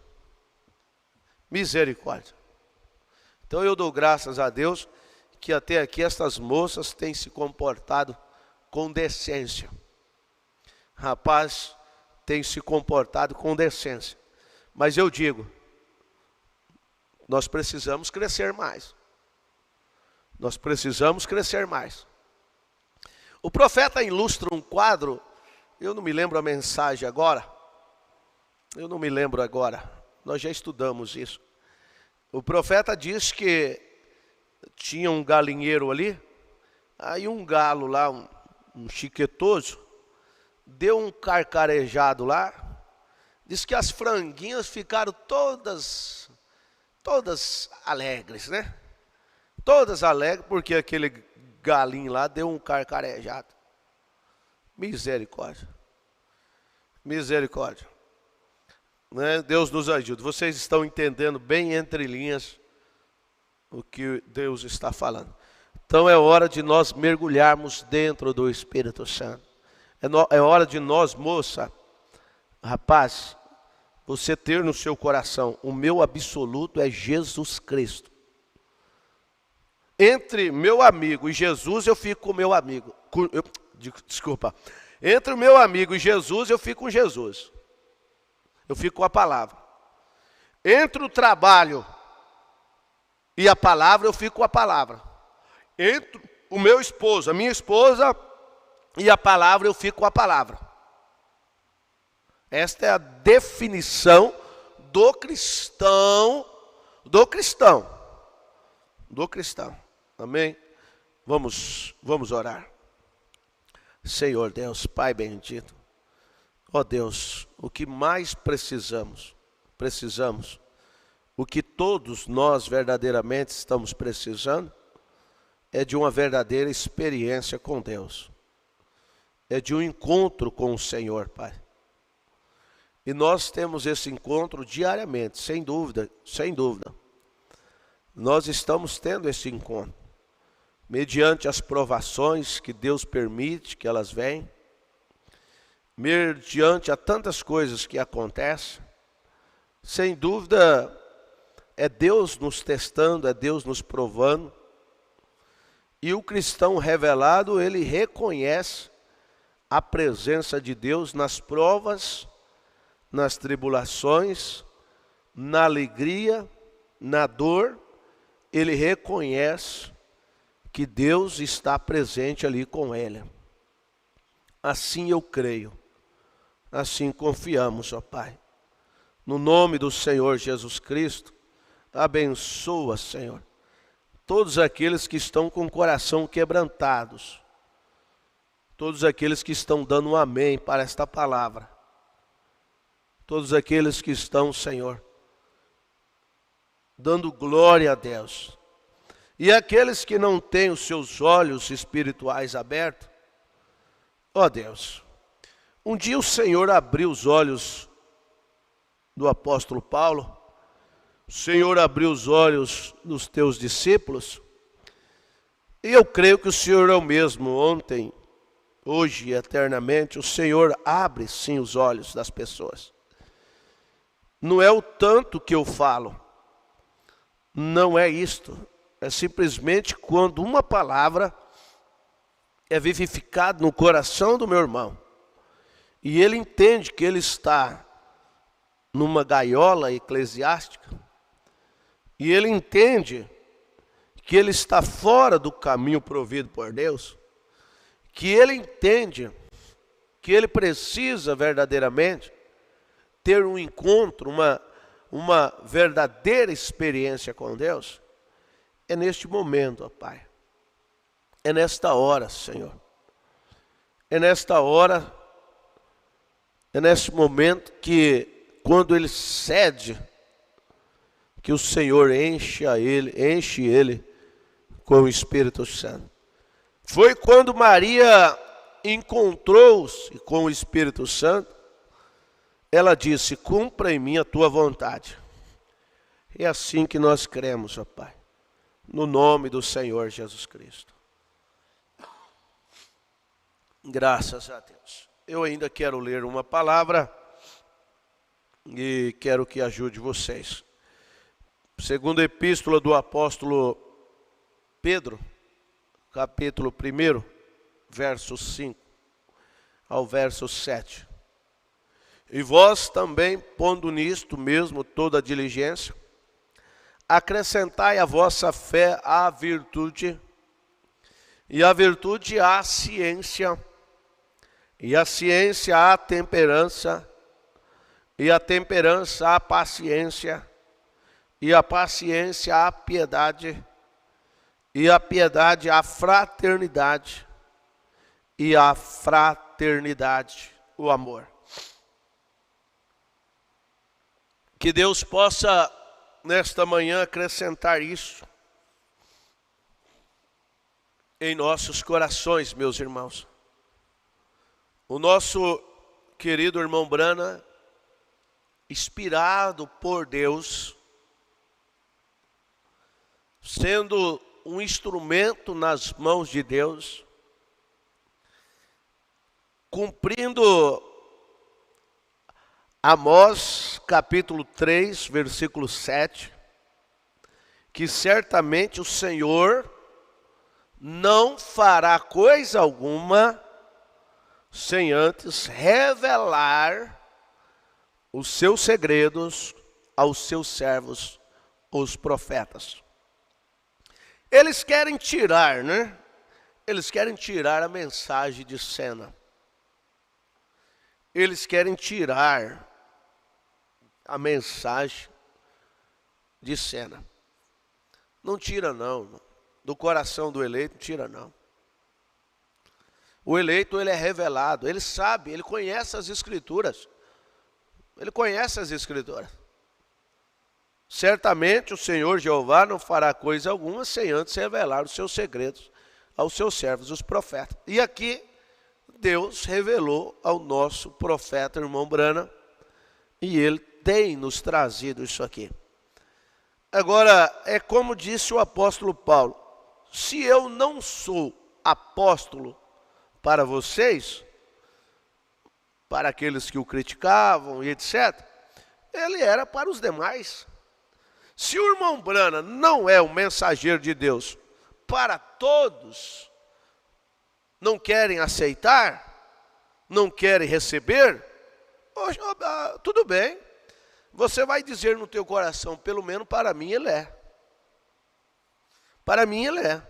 Misericórdia. Então eu dou graças a Deus que até aqui estas moças têm se comportado com decência. Rapaz tem se comportado com decência. Mas eu digo, nós precisamos crescer mais. Nós precisamos crescer mais. O profeta ilustra um quadro, eu não me lembro a mensagem agora. Nós já estudamos isso. O profeta diz que tinha um galinheiro ali, aí um galo lá, um chiquetoso, deu um carcarejado lá, diz que as franguinhas ficaram todas alegres, né? Todas alegres, porque aquele galinho lá deu um carcarejado. Misericórdia. Misericórdia. Né? Deus nos ajude. Vocês estão entendendo bem entre linhas o que Deus está falando. Então é hora de nós mergulharmos dentro do Espírito Santo. É hora de nós, moça, rapaz, você ter no seu coração, o meu absoluto é Jesus Cristo. Entre meu amigo e Jesus, eu fico com o meu amigo. Desculpa. Entre o meu amigo e Jesus, eu fico com Jesus. Eu fico com a palavra. Entre o trabalho e a palavra, eu fico com a palavra. Entre o meu esposo, a minha esposa e a palavra, eu fico com a palavra. Esta é a definição do cristão, Amém? Vamos orar. Senhor Deus, Pai bendito. Ó Deus, o que mais precisamos, o que todos nós verdadeiramente estamos precisando, é de uma verdadeira experiência com Deus. É de um encontro com o Senhor, Pai. E nós temos esse encontro diariamente, sem dúvida. Nós estamos tendo esse encontro. Mediante as provações que Deus permite que elas venham. Mediante a tantas coisas que acontecem. Sem dúvida, é Deus nos testando, é Deus nos provando. E o cristão revelado, ele reconhece a presença de Deus nas provas, nas tribulações, na alegria, na dor. Ele reconhece que Deus está presente ali com ele. Assim eu creio, assim confiamos, ó Pai. No nome do Senhor Jesus Cristo, abençoa, Senhor, todos aqueles que estão com o coração quebrantados, todos aqueles que estão dando um amém para esta palavra, todos aqueles que estão, Senhor, dando glória a Deus, e aqueles que não têm os seus olhos espirituais abertos, ó Deus, um dia o Senhor abriu os olhos do apóstolo Paulo, o Senhor abriu os olhos dos teus discípulos, e eu creio que o Senhor é o mesmo ontem, hoje e eternamente. O Senhor abre sim os olhos das pessoas. Não é o tanto que eu falo, não é isto, é simplesmente quando uma palavra é vivificada no coração do meu irmão, e ele entende que ele está numa gaiola eclesiástica, e ele entende que ele está fora do caminho provido por Deus, que ele entende que ele precisa verdadeiramente ter um encontro, uma verdadeira experiência com Deus, é neste momento, ó Pai. É nesta hora, Senhor. É nesta hora, é neste momento que, quando ele cede, que o Senhor enche ele com o Espírito Santo. Foi quando Maria encontrou-se com o Espírito Santo, ela disse: cumpra em mim a tua vontade. É assim que nós cremos, ó Pai, no nome do Senhor Jesus Cristo. Graças a Deus. Eu ainda quero ler uma palavra e quero que ajude vocês. Segunda epístola do apóstolo Pedro, capítulo 1, verso 5 ao verso 7. E vós também, pondo nisto mesmo toda a diligência, acrescentai à vossa fé a virtude, e a virtude a ciência, e a ciência a temperança, e a temperança a paciência, e a paciência a piedade, e a piedade a fraternidade, e a fraternidade o amor. Que Deus possa, nesta manhã, acrescentar isso em nossos corações, meus irmãos. O nosso querido irmão Brana, inspirado por Deus, sendo um instrumento nas mãos de Deus, cumprindo Amós capítulo 3, versículo 7, que certamente o Senhor não fará coisa alguma sem antes revelar os seus segredos aos seus servos, os profetas. Eles querem tirar, né? Eles querem tirar a mensagem de cena. Eles querem tirar a mensagem de cena. Não tira não. Do coração do eleito, não tira não. O eleito, ele é revelado, ele sabe, ele conhece as Escrituras. Ele conhece as Escrituras. Certamente o Senhor Jeová não fará coisa alguma sem antes revelar os seus segredos aos seus servos, os profetas. E aqui, Deus revelou ao nosso profeta, irmão Brana, e ele tem nos trazido isso aqui. Agora, é como disse o apóstolo Paulo, se eu não sou apóstolo para vocês, para aqueles que o criticavam e etc., ele era para os demais. Se o irmão Brana não é o mensageiro de Deus para todos, não querem aceitar, não querem receber, tudo bem. Você vai dizer no teu coração, pelo menos para mim ele é. Para mim ele é.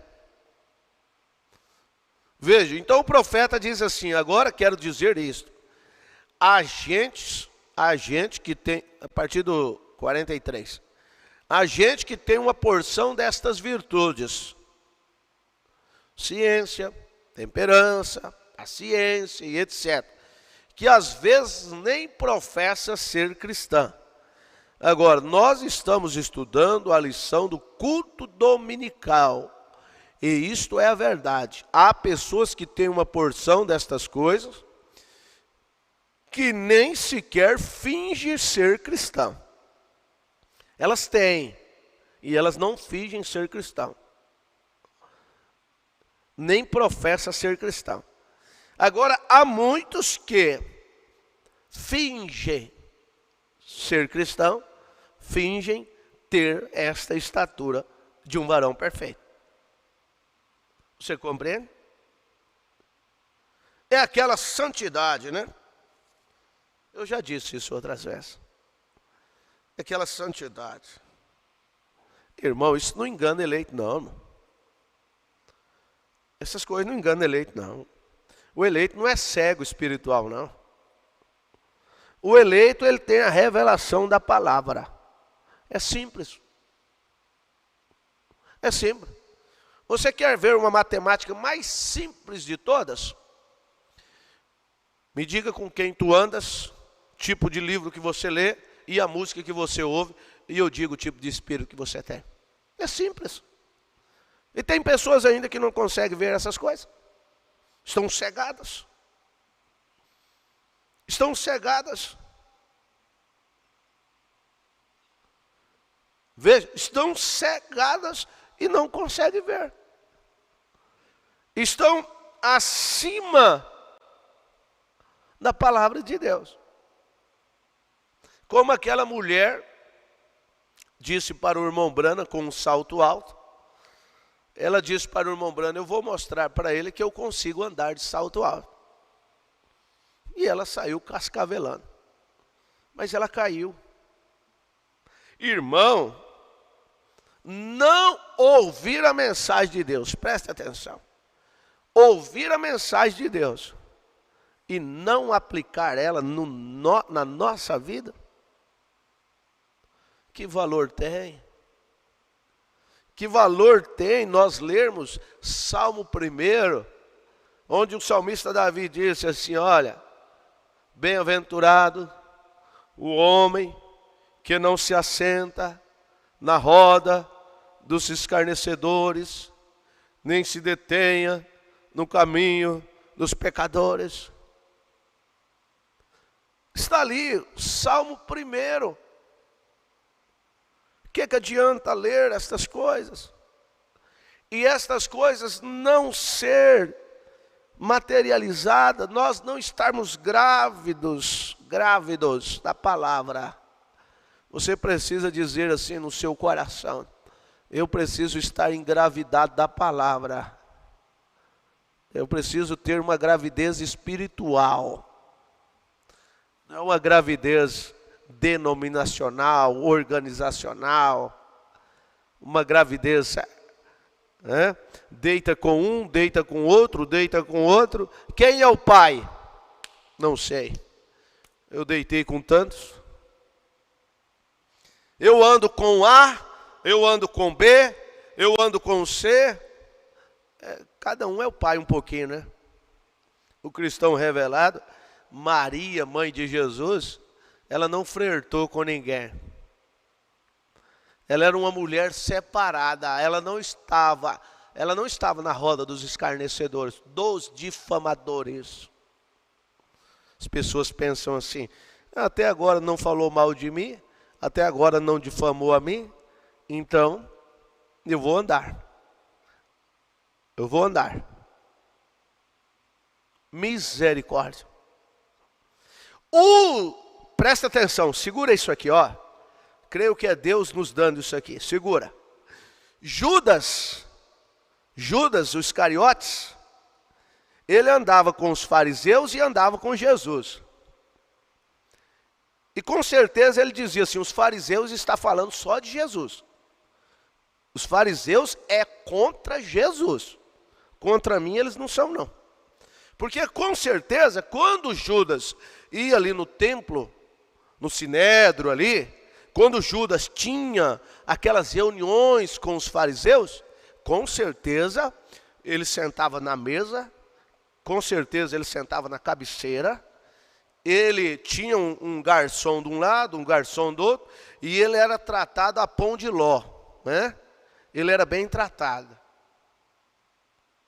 Veja, então o profeta diz assim, agora quero dizer isto. A gente que tem, a partir do 43, a gente que tem uma porção destas virtudes, ciência, temperança, paciência e etc., que às vezes nem professa ser cristã. Agora, nós estamos estudando a lição do culto dominical, e isto é a verdade. Há pessoas que têm uma porção destas coisas, que nem sequer fingem ser cristão. Elas têm, e elas não fingem ser cristão. Nem professa ser cristão. Agora, há muitos que fingem ser cristão, fingem ter esta estatura de um varão perfeito. Você compreende? É aquela santidade, né? Eu já disse isso outras vezes. É aquela santidade. Irmão, isso não engana eleito, não, irmão. Essas coisas não enganam eleito, não. O eleito não é cego espiritual, não. O eleito, ele tem a revelação da palavra. É simples. É simples. Você quer ver uma matemática mais simples de todas? Me diga com quem tu andas, tipo de livro que você lê e a música que você ouve, e eu digo o tipo de espírito que você tem. É simples. E tem pessoas ainda que não conseguem ver essas coisas. Estão cegadas. Estão cegadas. Veja, estão cegadas e não conseguem ver. Estão acima da palavra de Deus. Como aquela mulher disse para o irmão Brana com um salto alto. Ela disse para o irmão Brana, eu vou mostrar para ele que eu consigo andar de salto alto. E ela saiu cascavelando. Mas ela caiu. Irmão, não ouvir a mensagem de Deus, preste atenção. Ouvir a mensagem de Deus e não aplicar ela na nossa vida, que valor tem? Que valor tem nós lermos Salmo 1, onde o salmista Davi disse assim, olha, bem-aventurado o homem que não se assenta na roda dos escarnecedores, nem se detenha no caminho dos pecadores. Está ali, Salmo 1. O que adianta ler estas coisas? E estas coisas não ser materializadas, nós não estarmos grávidos da palavra. Você precisa dizer assim no seu coração: eu preciso estar engravidado da palavra. Eu preciso ter uma gravidez espiritual. Não é uma gravidez denominacional, organizacional. Uma gravidez, deita com um, deita com outro, deita com outro. Quem é o pai? Não sei. Eu deitei com tantos. Eu ando com A, eu ando com B, eu ando com C. Cada um é o pai um pouquinho, né? O cristão revelado, Maria, mãe de Jesus, ela não flertou com ninguém. Ela era uma mulher separada, ela não estava na roda dos escarnecedores, dos difamadores. As pessoas pensam assim: até agora não falou mal de mim, até agora não difamou a mim, então eu vou andar. Eu vou andar. Misericórdia. Presta atenção, segura isso aqui, ó. Creio que é Deus nos dando isso aqui. Segura. Judas, o Iscariotes, ele andava com os fariseus e andava com Jesus. E com certeza ele dizia assim: os fariseus estão falando só de Jesus. Os fariseus é contra Jesus. Contra mim eles não são, não. Porque com certeza, quando Judas ia ali no templo, no sinédrio ali, quando Judas tinha aquelas reuniões com os fariseus, com certeza ele sentava na mesa, com certeza ele sentava na cabeceira, ele tinha um garçom de um lado, um garçom do outro, e ele era tratado a pão de ló, né? Ele era bem tratado.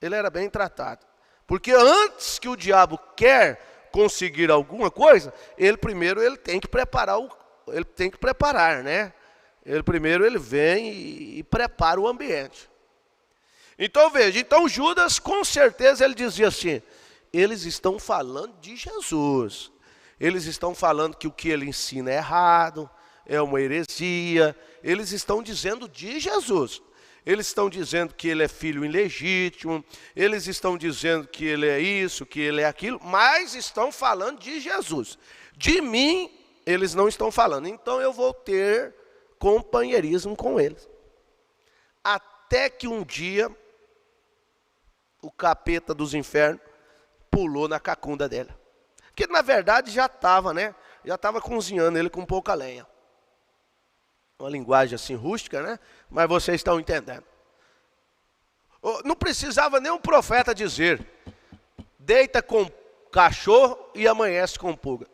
Ele era bem tratado. Porque antes que o diabo quer conseguir alguma coisa, ele tem que preparar, né? Ele vem e prepara o ambiente. Então veja, Judas com certeza ele dizia assim: eles estão falando de Jesus. Eles estão falando que o que ele ensina é errado, é uma heresia. Eles estão dizendo de Jesus. Eles estão dizendo que ele é filho ilegítimo, eles estão dizendo que ele é isso, que ele é aquilo, mas estão falando de Jesus. De mim, eles não estão falando, então eu vou ter companheirismo com eles. Até que um dia, o capeta dos infernos pulou na cacunda dela. Que na verdade já estava, né? Já estava cozinhando ele com pouca lenha. Uma linguagem assim rústica, né? Mas vocês estão entendendo. Não precisava nem um profeta dizer: deita com cachorro e amanhece com pulga.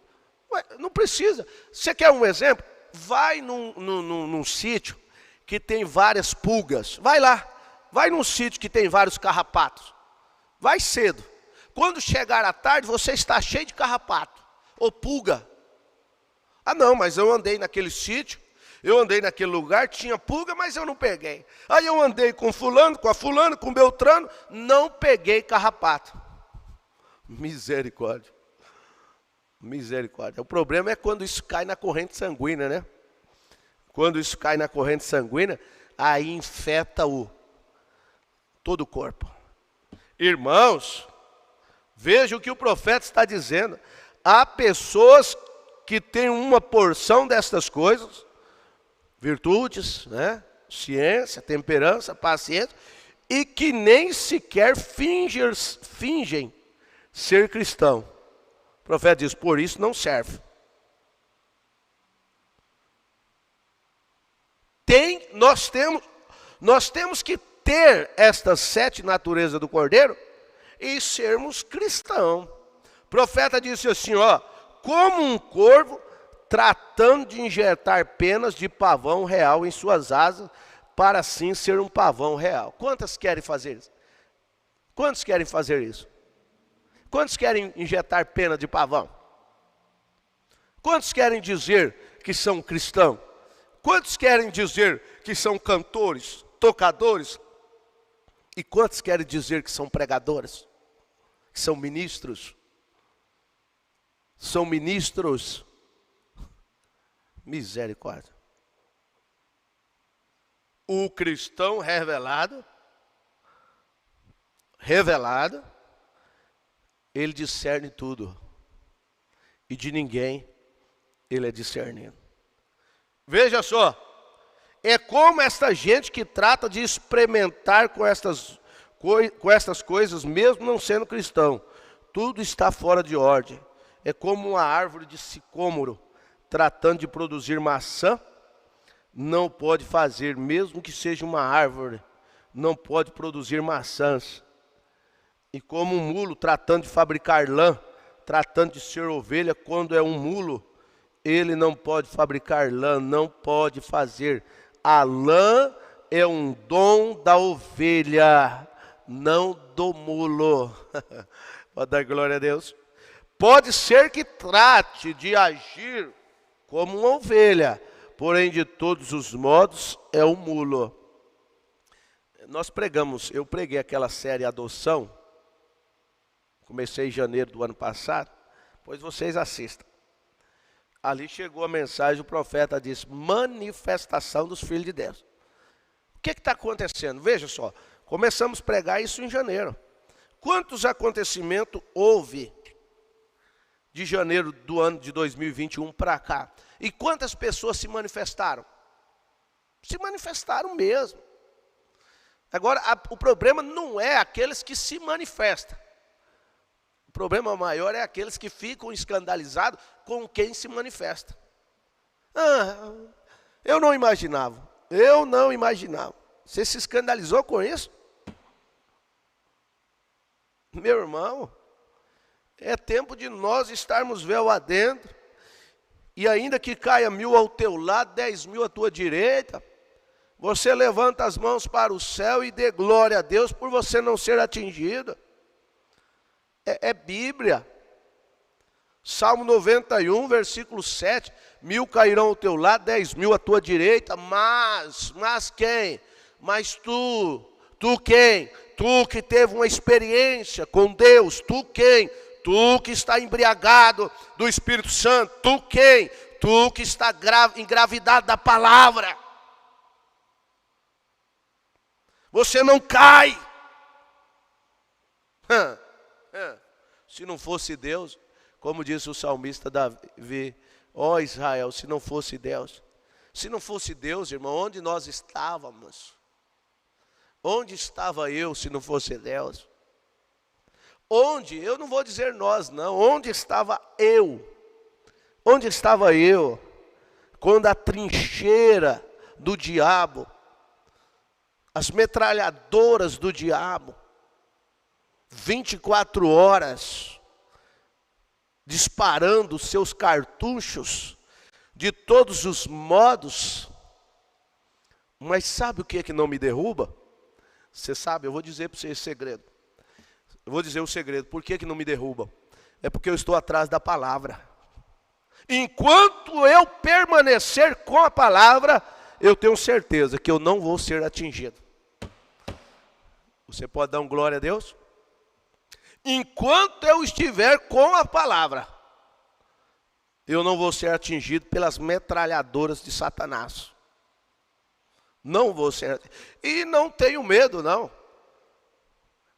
Ué, não precisa. Você quer um exemplo? Vai num sítio que tem várias pulgas. Vai lá. Vai num sítio que tem vários carrapatos. Vai cedo. Quando chegar à tarde, você está cheio de carrapato ou pulga. Ah não, mas eu andei naquele sítio, eu andei naquele lugar, tinha pulga, mas eu não peguei. Aí eu andei com fulano, com Beltrano, não peguei carrapato. Misericórdia. Misericórdia. O problema é quando isso cai na corrente sanguínea, né? Quando isso cai na corrente sanguínea, aí infeta todo o corpo. Irmãos, veja o que o profeta está dizendo. Há pessoas que têm uma porção destas coisas, virtudes, né? Ciência, temperança, paciência, e que nem sequer fingem ser cristão. O profeta diz: por isso não serve. Nós temos que ter estas 7 naturezas do Cordeiro e sermos cristãos. O profeta disse assim, ó: como um corvo tratando de injetar penas de pavão real em suas asas, para assim ser um pavão real. Quantas querem fazer isso? Quantos querem fazer isso? Quantos querem injetar pena de pavão? Quantos querem dizer que são cristãos? Quantos querem dizer que são cantores, tocadores? E quantos querem dizer que são pregadores? Que são ministros? São ministros? Misericórdia. O cristão revelado, ele discerne tudo. E de ninguém ele é discernido. Veja só, é como esta gente que trata de experimentar com estas coisas, mesmo não sendo cristão. Tudo está fora de ordem. É como uma árvore de sicômoro, tratando de produzir maçã, não pode fazer, mesmo que seja uma árvore, não pode produzir maçãs. E como um mulo tratando de fabricar lã, tratando de ser ovelha, quando é um mulo, ele não pode fabricar lã, não pode fazer. A lã é um dom da ovelha, não do mulo. Pode dar glória a Deus. Pode ser que trate de agir como uma ovelha, porém de todos os modos é um mulo. Eu preguei aquela série Adoção, comecei em janeiro do ano passado, pois vocês assistam. Ali chegou a mensagem, o profeta disse, manifestação dos filhos de Deus. O que está acontecendo? Veja só, começamos a pregar isso em janeiro. Quantos acontecimentos houve de janeiro do ano de 2021 para cá? E quantas pessoas se manifestaram? Se manifestaram mesmo. Agora, o problema não é aqueles que se manifestam. O problema maior é aqueles que ficam escandalizados com quem se manifesta. Eu não imaginava. Você se escandalizou com isso? Meu irmão, é tempo de nós estarmos véu adentro, e ainda que caia 1000 ao teu lado, 10.000 à tua direita, você levanta as mãos para o céu e dê glória a Deus por você não ser atingido. É Bíblia. Salmo 91, versículo 7, 1000 cairão ao teu lado, 10.000 à tua direita, mas quem? Mas tu quem? Tu que teve uma experiência com Deus, tu quem? Tu que está embriagado do Espírito Santo, tu quem? Tu que está engravidado da palavra. Você não cai. Se não fosse Deus, como disse o salmista Davi, ó Israel, se não fosse Deus. Se não fosse Deus, irmão, onde nós estávamos? Onde estava eu se não fosse Deus? Onde? Eu não vou dizer nós, não. Onde estava eu? Onde estava eu? Quando a trincheira do diabo, as metralhadoras do diabo, 24 horas, disparando seus cartuchos de todos os modos. Mas sabe o que é que não me derruba? Você sabe, eu vou dizer para você esse segredo. Eu vou dizer o segredo. Por que não me derruba? É porque eu estou atrás da palavra. Enquanto eu permanecer com a palavra, eu tenho certeza que eu não vou ser atingido. Você pode dar um glória a Deus? Enquanto eu estiver com a palavra, eu não vou ser atingido pelas metralhadoras de Satanás. Não vou ser. E não tenho medo, não.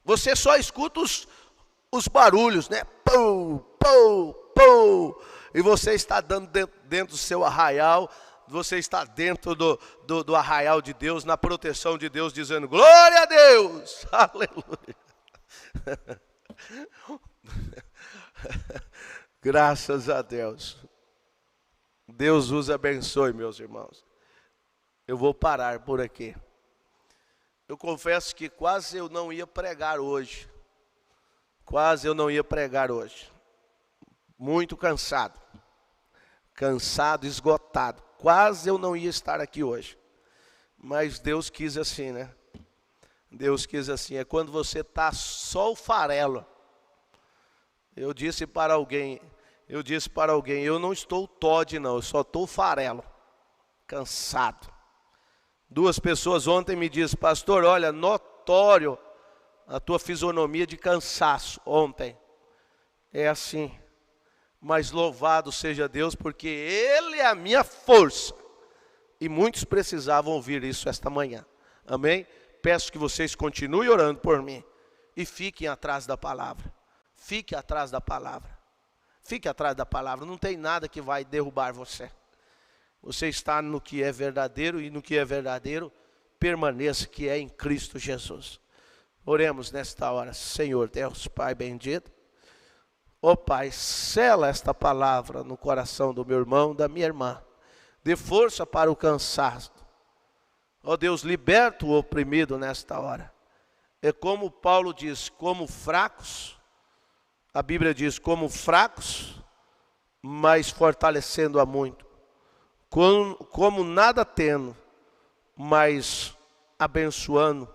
Você só escuta os barulhos, né? Pou, pou, pou. E você está dando dentro do seu arraial. Você está dentro do arraial de Deus, na proteção de Deus, dizendo, glória a Deus. Aleluia. Graças a Deus. Deus os abençoe, meus irmãos. Eu vou parar por aqui. Eu confesso que quase eu não ia pregar hoje. Quase eu não ia pregar hoje. Muito cansado. Cansado, esgotado. Quase eu não ia estar aqui hoje. Mas Deus quis assim, né? Deus quis assim, é quando você está só o farelo. Eu disse para alguém, eu não estou Todd não, eu só estou o farelo, cansado. 2 pessoas ontem me disseram, pastor, olha, notório a tua fisionomia de cansaço ontem. É assim, mas louvado seja Deus, porque Ele é a minha força. E muitos precisavam ouvir isso esta manhã, amém? Peço que vocês continuem orando por mim e fiquem atrás da palavra. Fique atrás da palavra. Fique atrás da palavra. Não tem nada que vai derrubar você. Você está no que é verdadeiro e no que é verdadeiro, permaneça que é em Cristo Jesus. Oremos nesta hora. Senhor Deus, Pai bendito. Ó Pai, sela esta palavra no coração do meu irmão, da minha irmã. Dê força para o cansaço. Ó Deus, liberta o oprimido nesta hora. É como Paulo diz, como fracos, a Bíblia diz, como fracos, mas fortalecendo a muito. Como nada tendo, mas abençoando,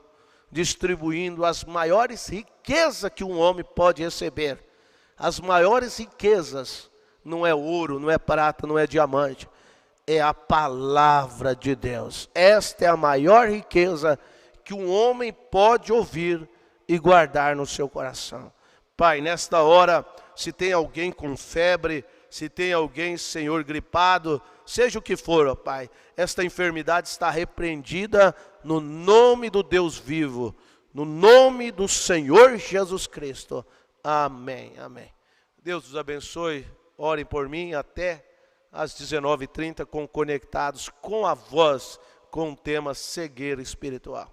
distribuindo as maiores riquezas que um homem pode receber. As maiores riquezas não é ouro, não é prata, não é diamante. É a palavra de Deus. Esta é a maior riqueza que um homem pode ouvir e guardar no seu coração. Pai, nesta hora, se tem alguém com febre, se tem alguém, Senhor, gripado, seja o que for, ó Pai, esta enfermidade está repreendida no nome do Deus vivo, no nome do Senhor Jesus Cristo. Amém, amém. Deus os abençoe, orem por mim até às 19h30, conectados com a voz, com o tema cegueira espiritual.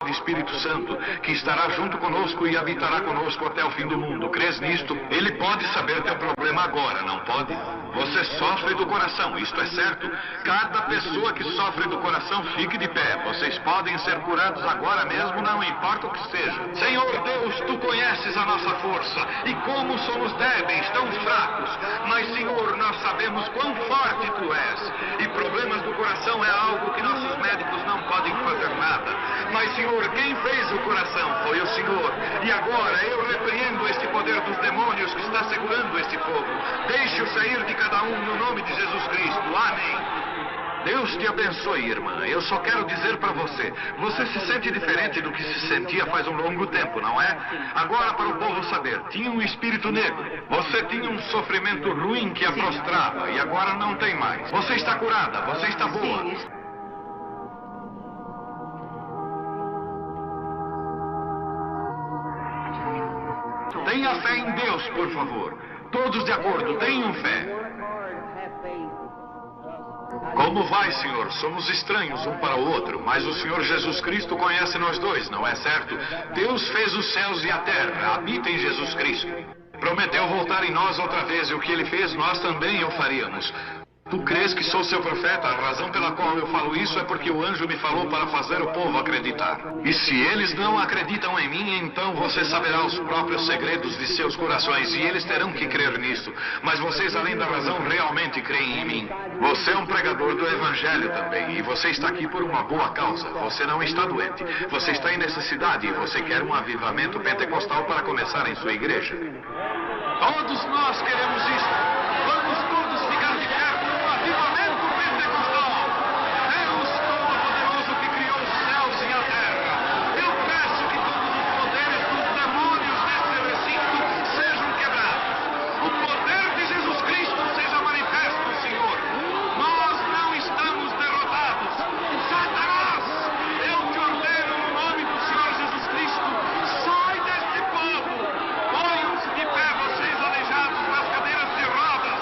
Espírito Santo, que estará junto conosco e habitará conosco até o fim do mundo. Crês nisto? Ele pode saber teu problema agora, não pode? Você sofre do coração, isto é certo? Cada pessoa que sofre do coração, fique de pé. Vocês podem ser curados agora mesmo, não importa o que seja. Senhor Deus, tu conheces a nossa força e como somos débeis, tão fracos. Mas, Senhor, nós sabemos quão forte tu és. E problemas do coração é algo que nossos médicos não podem fazer nada. Mas, Senhor, quem fez o coração foi o Senhor. E agora eu repreendo este poder dos demônios que está segurando este fogo. Deixe-o sair de cada um no nome de Jesus Cristo. Amém. Deus te abençoe, irmã. Eu só quero dizer para você, você se sente diferente do que se sentia faz um longo tempo, não é? Agora, para o povo saber, tinha um espírito negro. Você tinha um sofrimento ruim que a prostrava e agora não tem mais. Você está curada, você está boa. Tenha fé em Deus, por favor. Todos de acordo, tenham fé. Como vai, Senhor? Somos estranhos um para o outro, mas o Senhor Jesus Cristo conhece nós dois, não é certo? Deus fez os céus e a terra, habita em Jesus Cristo. Prometeu voltar em nós outra vez, e o que Ele fez, nós também o faríamos. Tu crês que sou seu profeta? A razão pela qual eu falo isso é porque o anjo me falou para fazer o povo acreditar. E se eles não acreditam em mim, então você saberá os próprios segredos de seus corações e eles terão que crer nisso. Mas vocês, além da razão, realmente creem em mim. Você é um pregador do evangelho também e você está aqui por uma boa causa. Você não está doente. Você está em necessidade e você quer um avivamento pentecostal para começar em sua igreja. Todos nós queremos isso. Vamos todos ficar de pé. Avivamento pentecostal! Deus Todo-Poderoso que criou os céus e a terra. Eu peço que todos os poderes dos demônios desse recinto sejam quebrados. O poder de Jesus Cristo seja manifesto, Senhor. Nós não estamos derrotados. Satanás, eu te ordeno no nome do Senhor Jesus Cristo, sai deste povo. Ponham-se de pé, vocês aleijados nas cadeiras de rodas.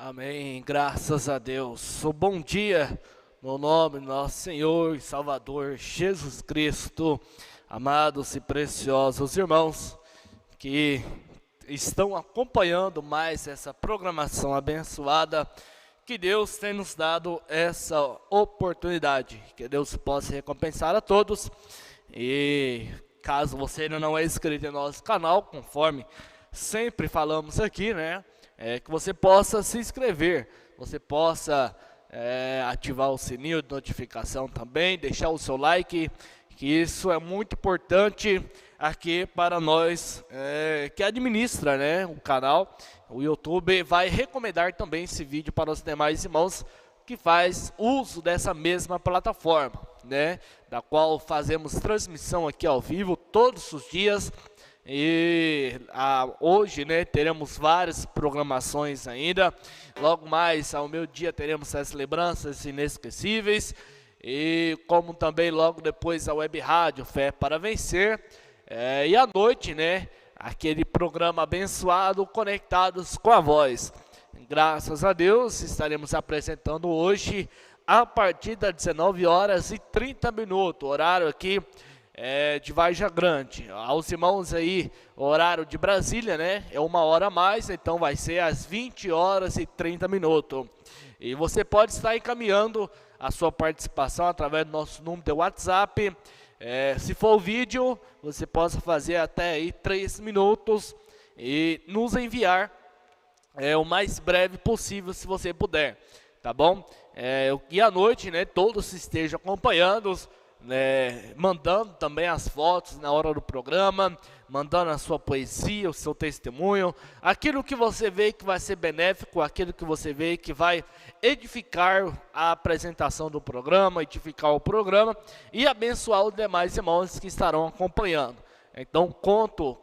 Amém, graças a Deus. O bom dia, no nome do nosso Senhor e Salvador Jesus Cristo. Amados e preciosos irmãos que estão acompanhando mais essa programação abençoada, que Deus tem nos dado essa oportunidade, que Deus possa recompensar a todos. E caso você ainda não é inscrito em nosso canal, conforme sempre falamos aqui, né? Que você possa se inscrever, você possa ativar o sininho de notificação também, deixar o seu like, que isso é muito importante aqui para nós que administra, né, o canal. O YouTube vai recomendar também esse vídeo para os demais irmãos que faz uso dessa mesma plataforma, né, da qual fazemos transmissão aqui ao vivo todos os dias. E hoje, né, teremos várias programações ainda. Logo mais ao meio-dia teremos as lembranças inesquecíveis. E como também logo depois a web rádio Fé para Vencer. E à noite, né, aquele programa abençoado Conectados com a Voz. Graças a Deus estaremos apresentando hoje a partir das 19h30, horário aqui de Varja Grande. Aos irmãos aí, horário de Brasília, né? É 1 hora a mais, então vai ser às 20h30. E você pode estar encaminhando a sua participação através do nosso número de WhatsApp. Se for o vídeo, você possa fazer até aí 3 minutos e nos enviar o mais breve possível, se você puder, tá bom? E à noite, né? Todos estejam acompanhando, mandando também as fotos na hora do programa, mandando a sua poesia, o seu testemunho, aquilo que você vê que vai ser benéfico, aquilo que você vê que vai edificar a apresentação do programa, edificar o programa e abençoar os demais irmãos que estarão acompanhando. Então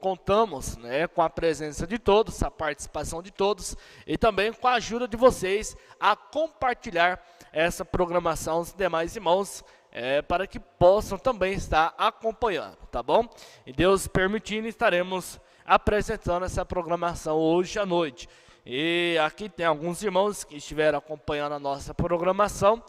contamos, né, com a presença de todos, a participação de todos e também com a ajuda de vocês a compartilhar essa programação aos demais irmãos, para que possam também estar acompanhando, tá bom? E Deus permitindo, estaremos apresentando essa programação hoje à noite. E aqui tem alguns irmãos que estiveram acompanhando a nossa programação.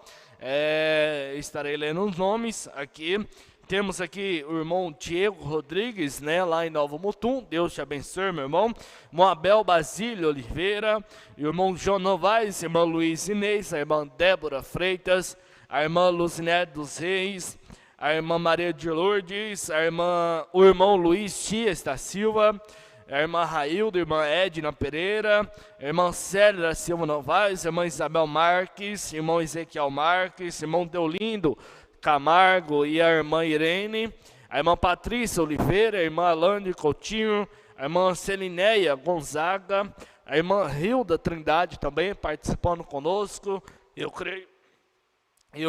Estarei lendo os nomes aqui. Temos aqui o irmão Diego Rodrigues, né, lá em Novo Mutum. Deus te abençoe, meu irmão. Moabel Basílio Oliveira, irmão João Novaes, irmão Luiz Inês, a irmã Débora Freitas, a irmã Luzinete dos Reis, a irmã Maria de Lourdes, o irmão Luiz Dias da Silva, a irmã Railda, a irmã Edna Pereira, a irmã Célia da Silva Novaes, a irmã Isabel Marques, irmão Ezequiel Marques, irmão Deolindo Camargo e a irmã Irene, a irmã Patrícia Oliveira, a irmã Alane Coutinho, a irmã Celineia Gonzaga, a irmã Hilda Trindade também participando conosco. Eu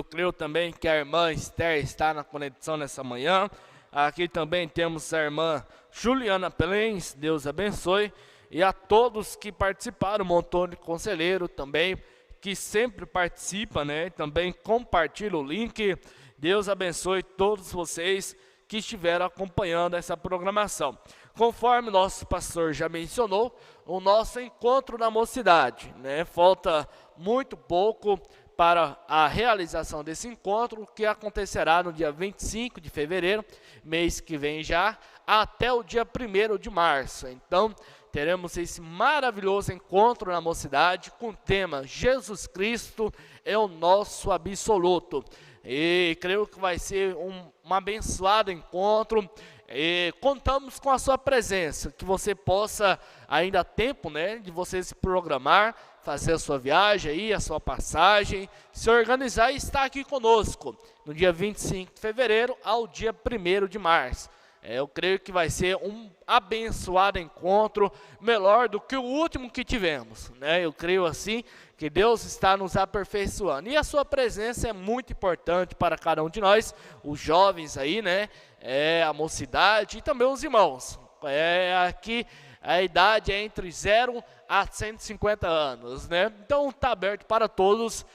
creio também que a irmã Esther está na conexão nessa manhã. Aqui também temos a irmã Juliana Pelens, Deus abençoe. E a todos que participaram, o montão de conselheiro também, que sempre participa, né? Também compartilha o link. Deus abençoe todos vocês que estiveram acompanhando essa programação. Conforme nosso pastor já mencionou, o nosso encontro na mocidade, né? Falta muito pouco para a realização desse encontro, que acontecerá no dia 25 de fevereiro, mês que vem já, até o dia 1º de março. Então, teremos esse maravilhoso encontro na mocidade, com o tema Jesus Cristo é o nosso absoluto. E creio que vai ser um abençoado encontro. E contamos com a sua presença, que você possa, ainda há tempo, né, de você se programar, fazer a sua viagem aí, a sua passagem, se organizar e estar aqui conosco, no dia 25 de fevereiro ao dia 1º de março. Eu creio que vai ser um abençoado encontro, melhor do que o último que tivemos, né? Eu creio assim, que Deus está nos aperfeiçoando. E a sua presença é muito importante para cada um de nós, os jovens aí, né? A mocidade e também os irmãos. Aqui a idade é entre 0 a 150 anos, né? Então está aberto para todos,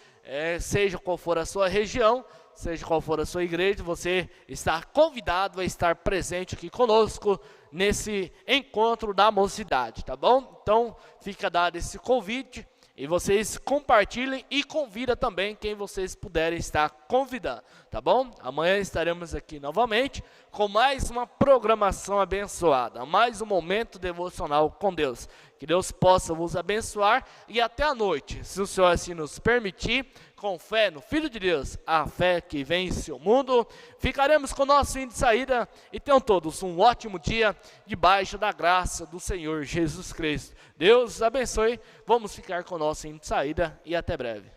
seja qual for a sua região, seja qual for a sua igreja, você está convidado a estar presente aqui conosco nesse encontro da mocidade, tá bom? Então fica dado esse convite E vocês compartilhem e convida também quem vocês puderem estar convidando, tá bom? Amanhã estaremos aqui novamente com mais uma programação abençoada, mais um momento devocional com Deus. Que Deus possa vos abençoar e até a noite, se o Senhor assim nos permitir, com fé no Filho de Deus, a fé que vence o mundo. Ficaremos com o nosso hino de saída e tenham todos um ótimo dia debaixo da graça do Senhor Jesus Cristo. Deus os abençoe. Vamos ficar com o nosso hino de saída e até breve.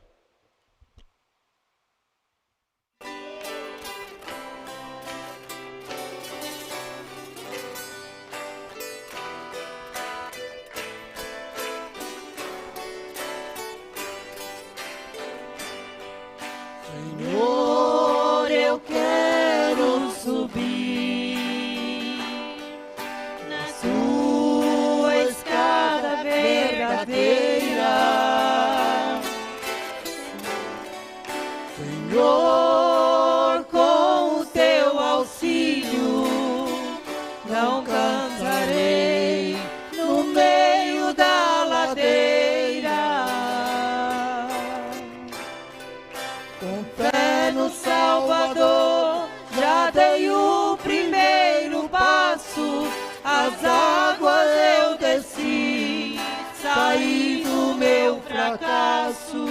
Senhor, eu quero subir na sua escada verdadeira. Senhor, com o teu auxílio, não cansarei no meio da ladeira. Salvador, já dei o primeiro passo, as águas eu desci, saí do meu fracasso.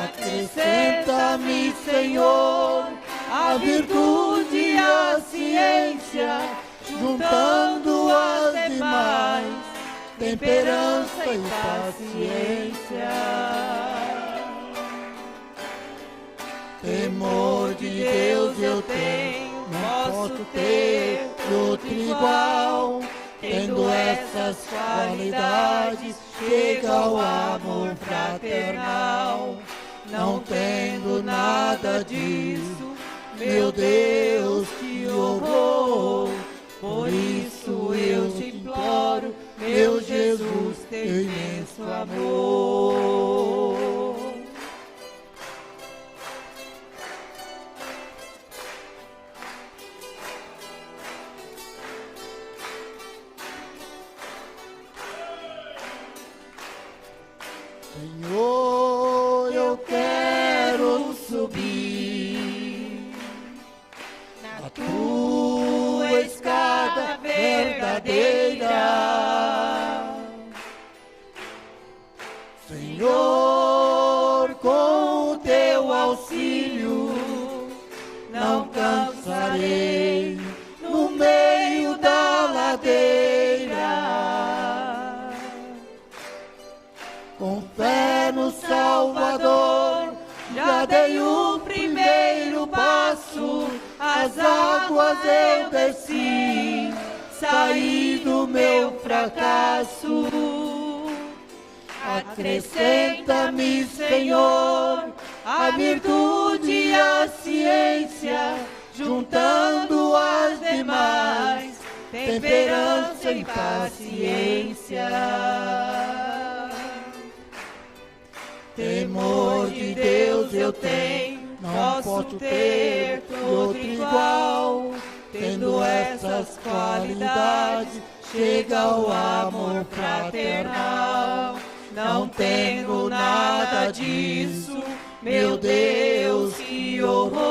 Acrescenta-me, Senhor, a virtude e a ciência, juntando as demais, temperança e paciência. Temor de Deus eu tenho, não posso ter outro igual. Tendo essas qualidades, chega ao amor fraternal. Não tendo nada disso, meu Deus, que horror. Por isso eu te imploro, meu Jesus, teu imenso amor. Senhor, eu quero subir na tua escada verdadeira. Senhor, com o teu auxílio, não cansarei no meio da ladeira. Com fé no Salvador, já dei o primeiro passo, as águas eu desci, saí do meu fracasso. Acrescenta-me, Senhor, a virtude e a ciência, juntando as demais, temperança e paciência. Temor de Deus eu tenho, não posso ter outro igual. Tendo essas qualidades, chega ao amor fraternal. Não tenho nada disso, meu Deus, que horror.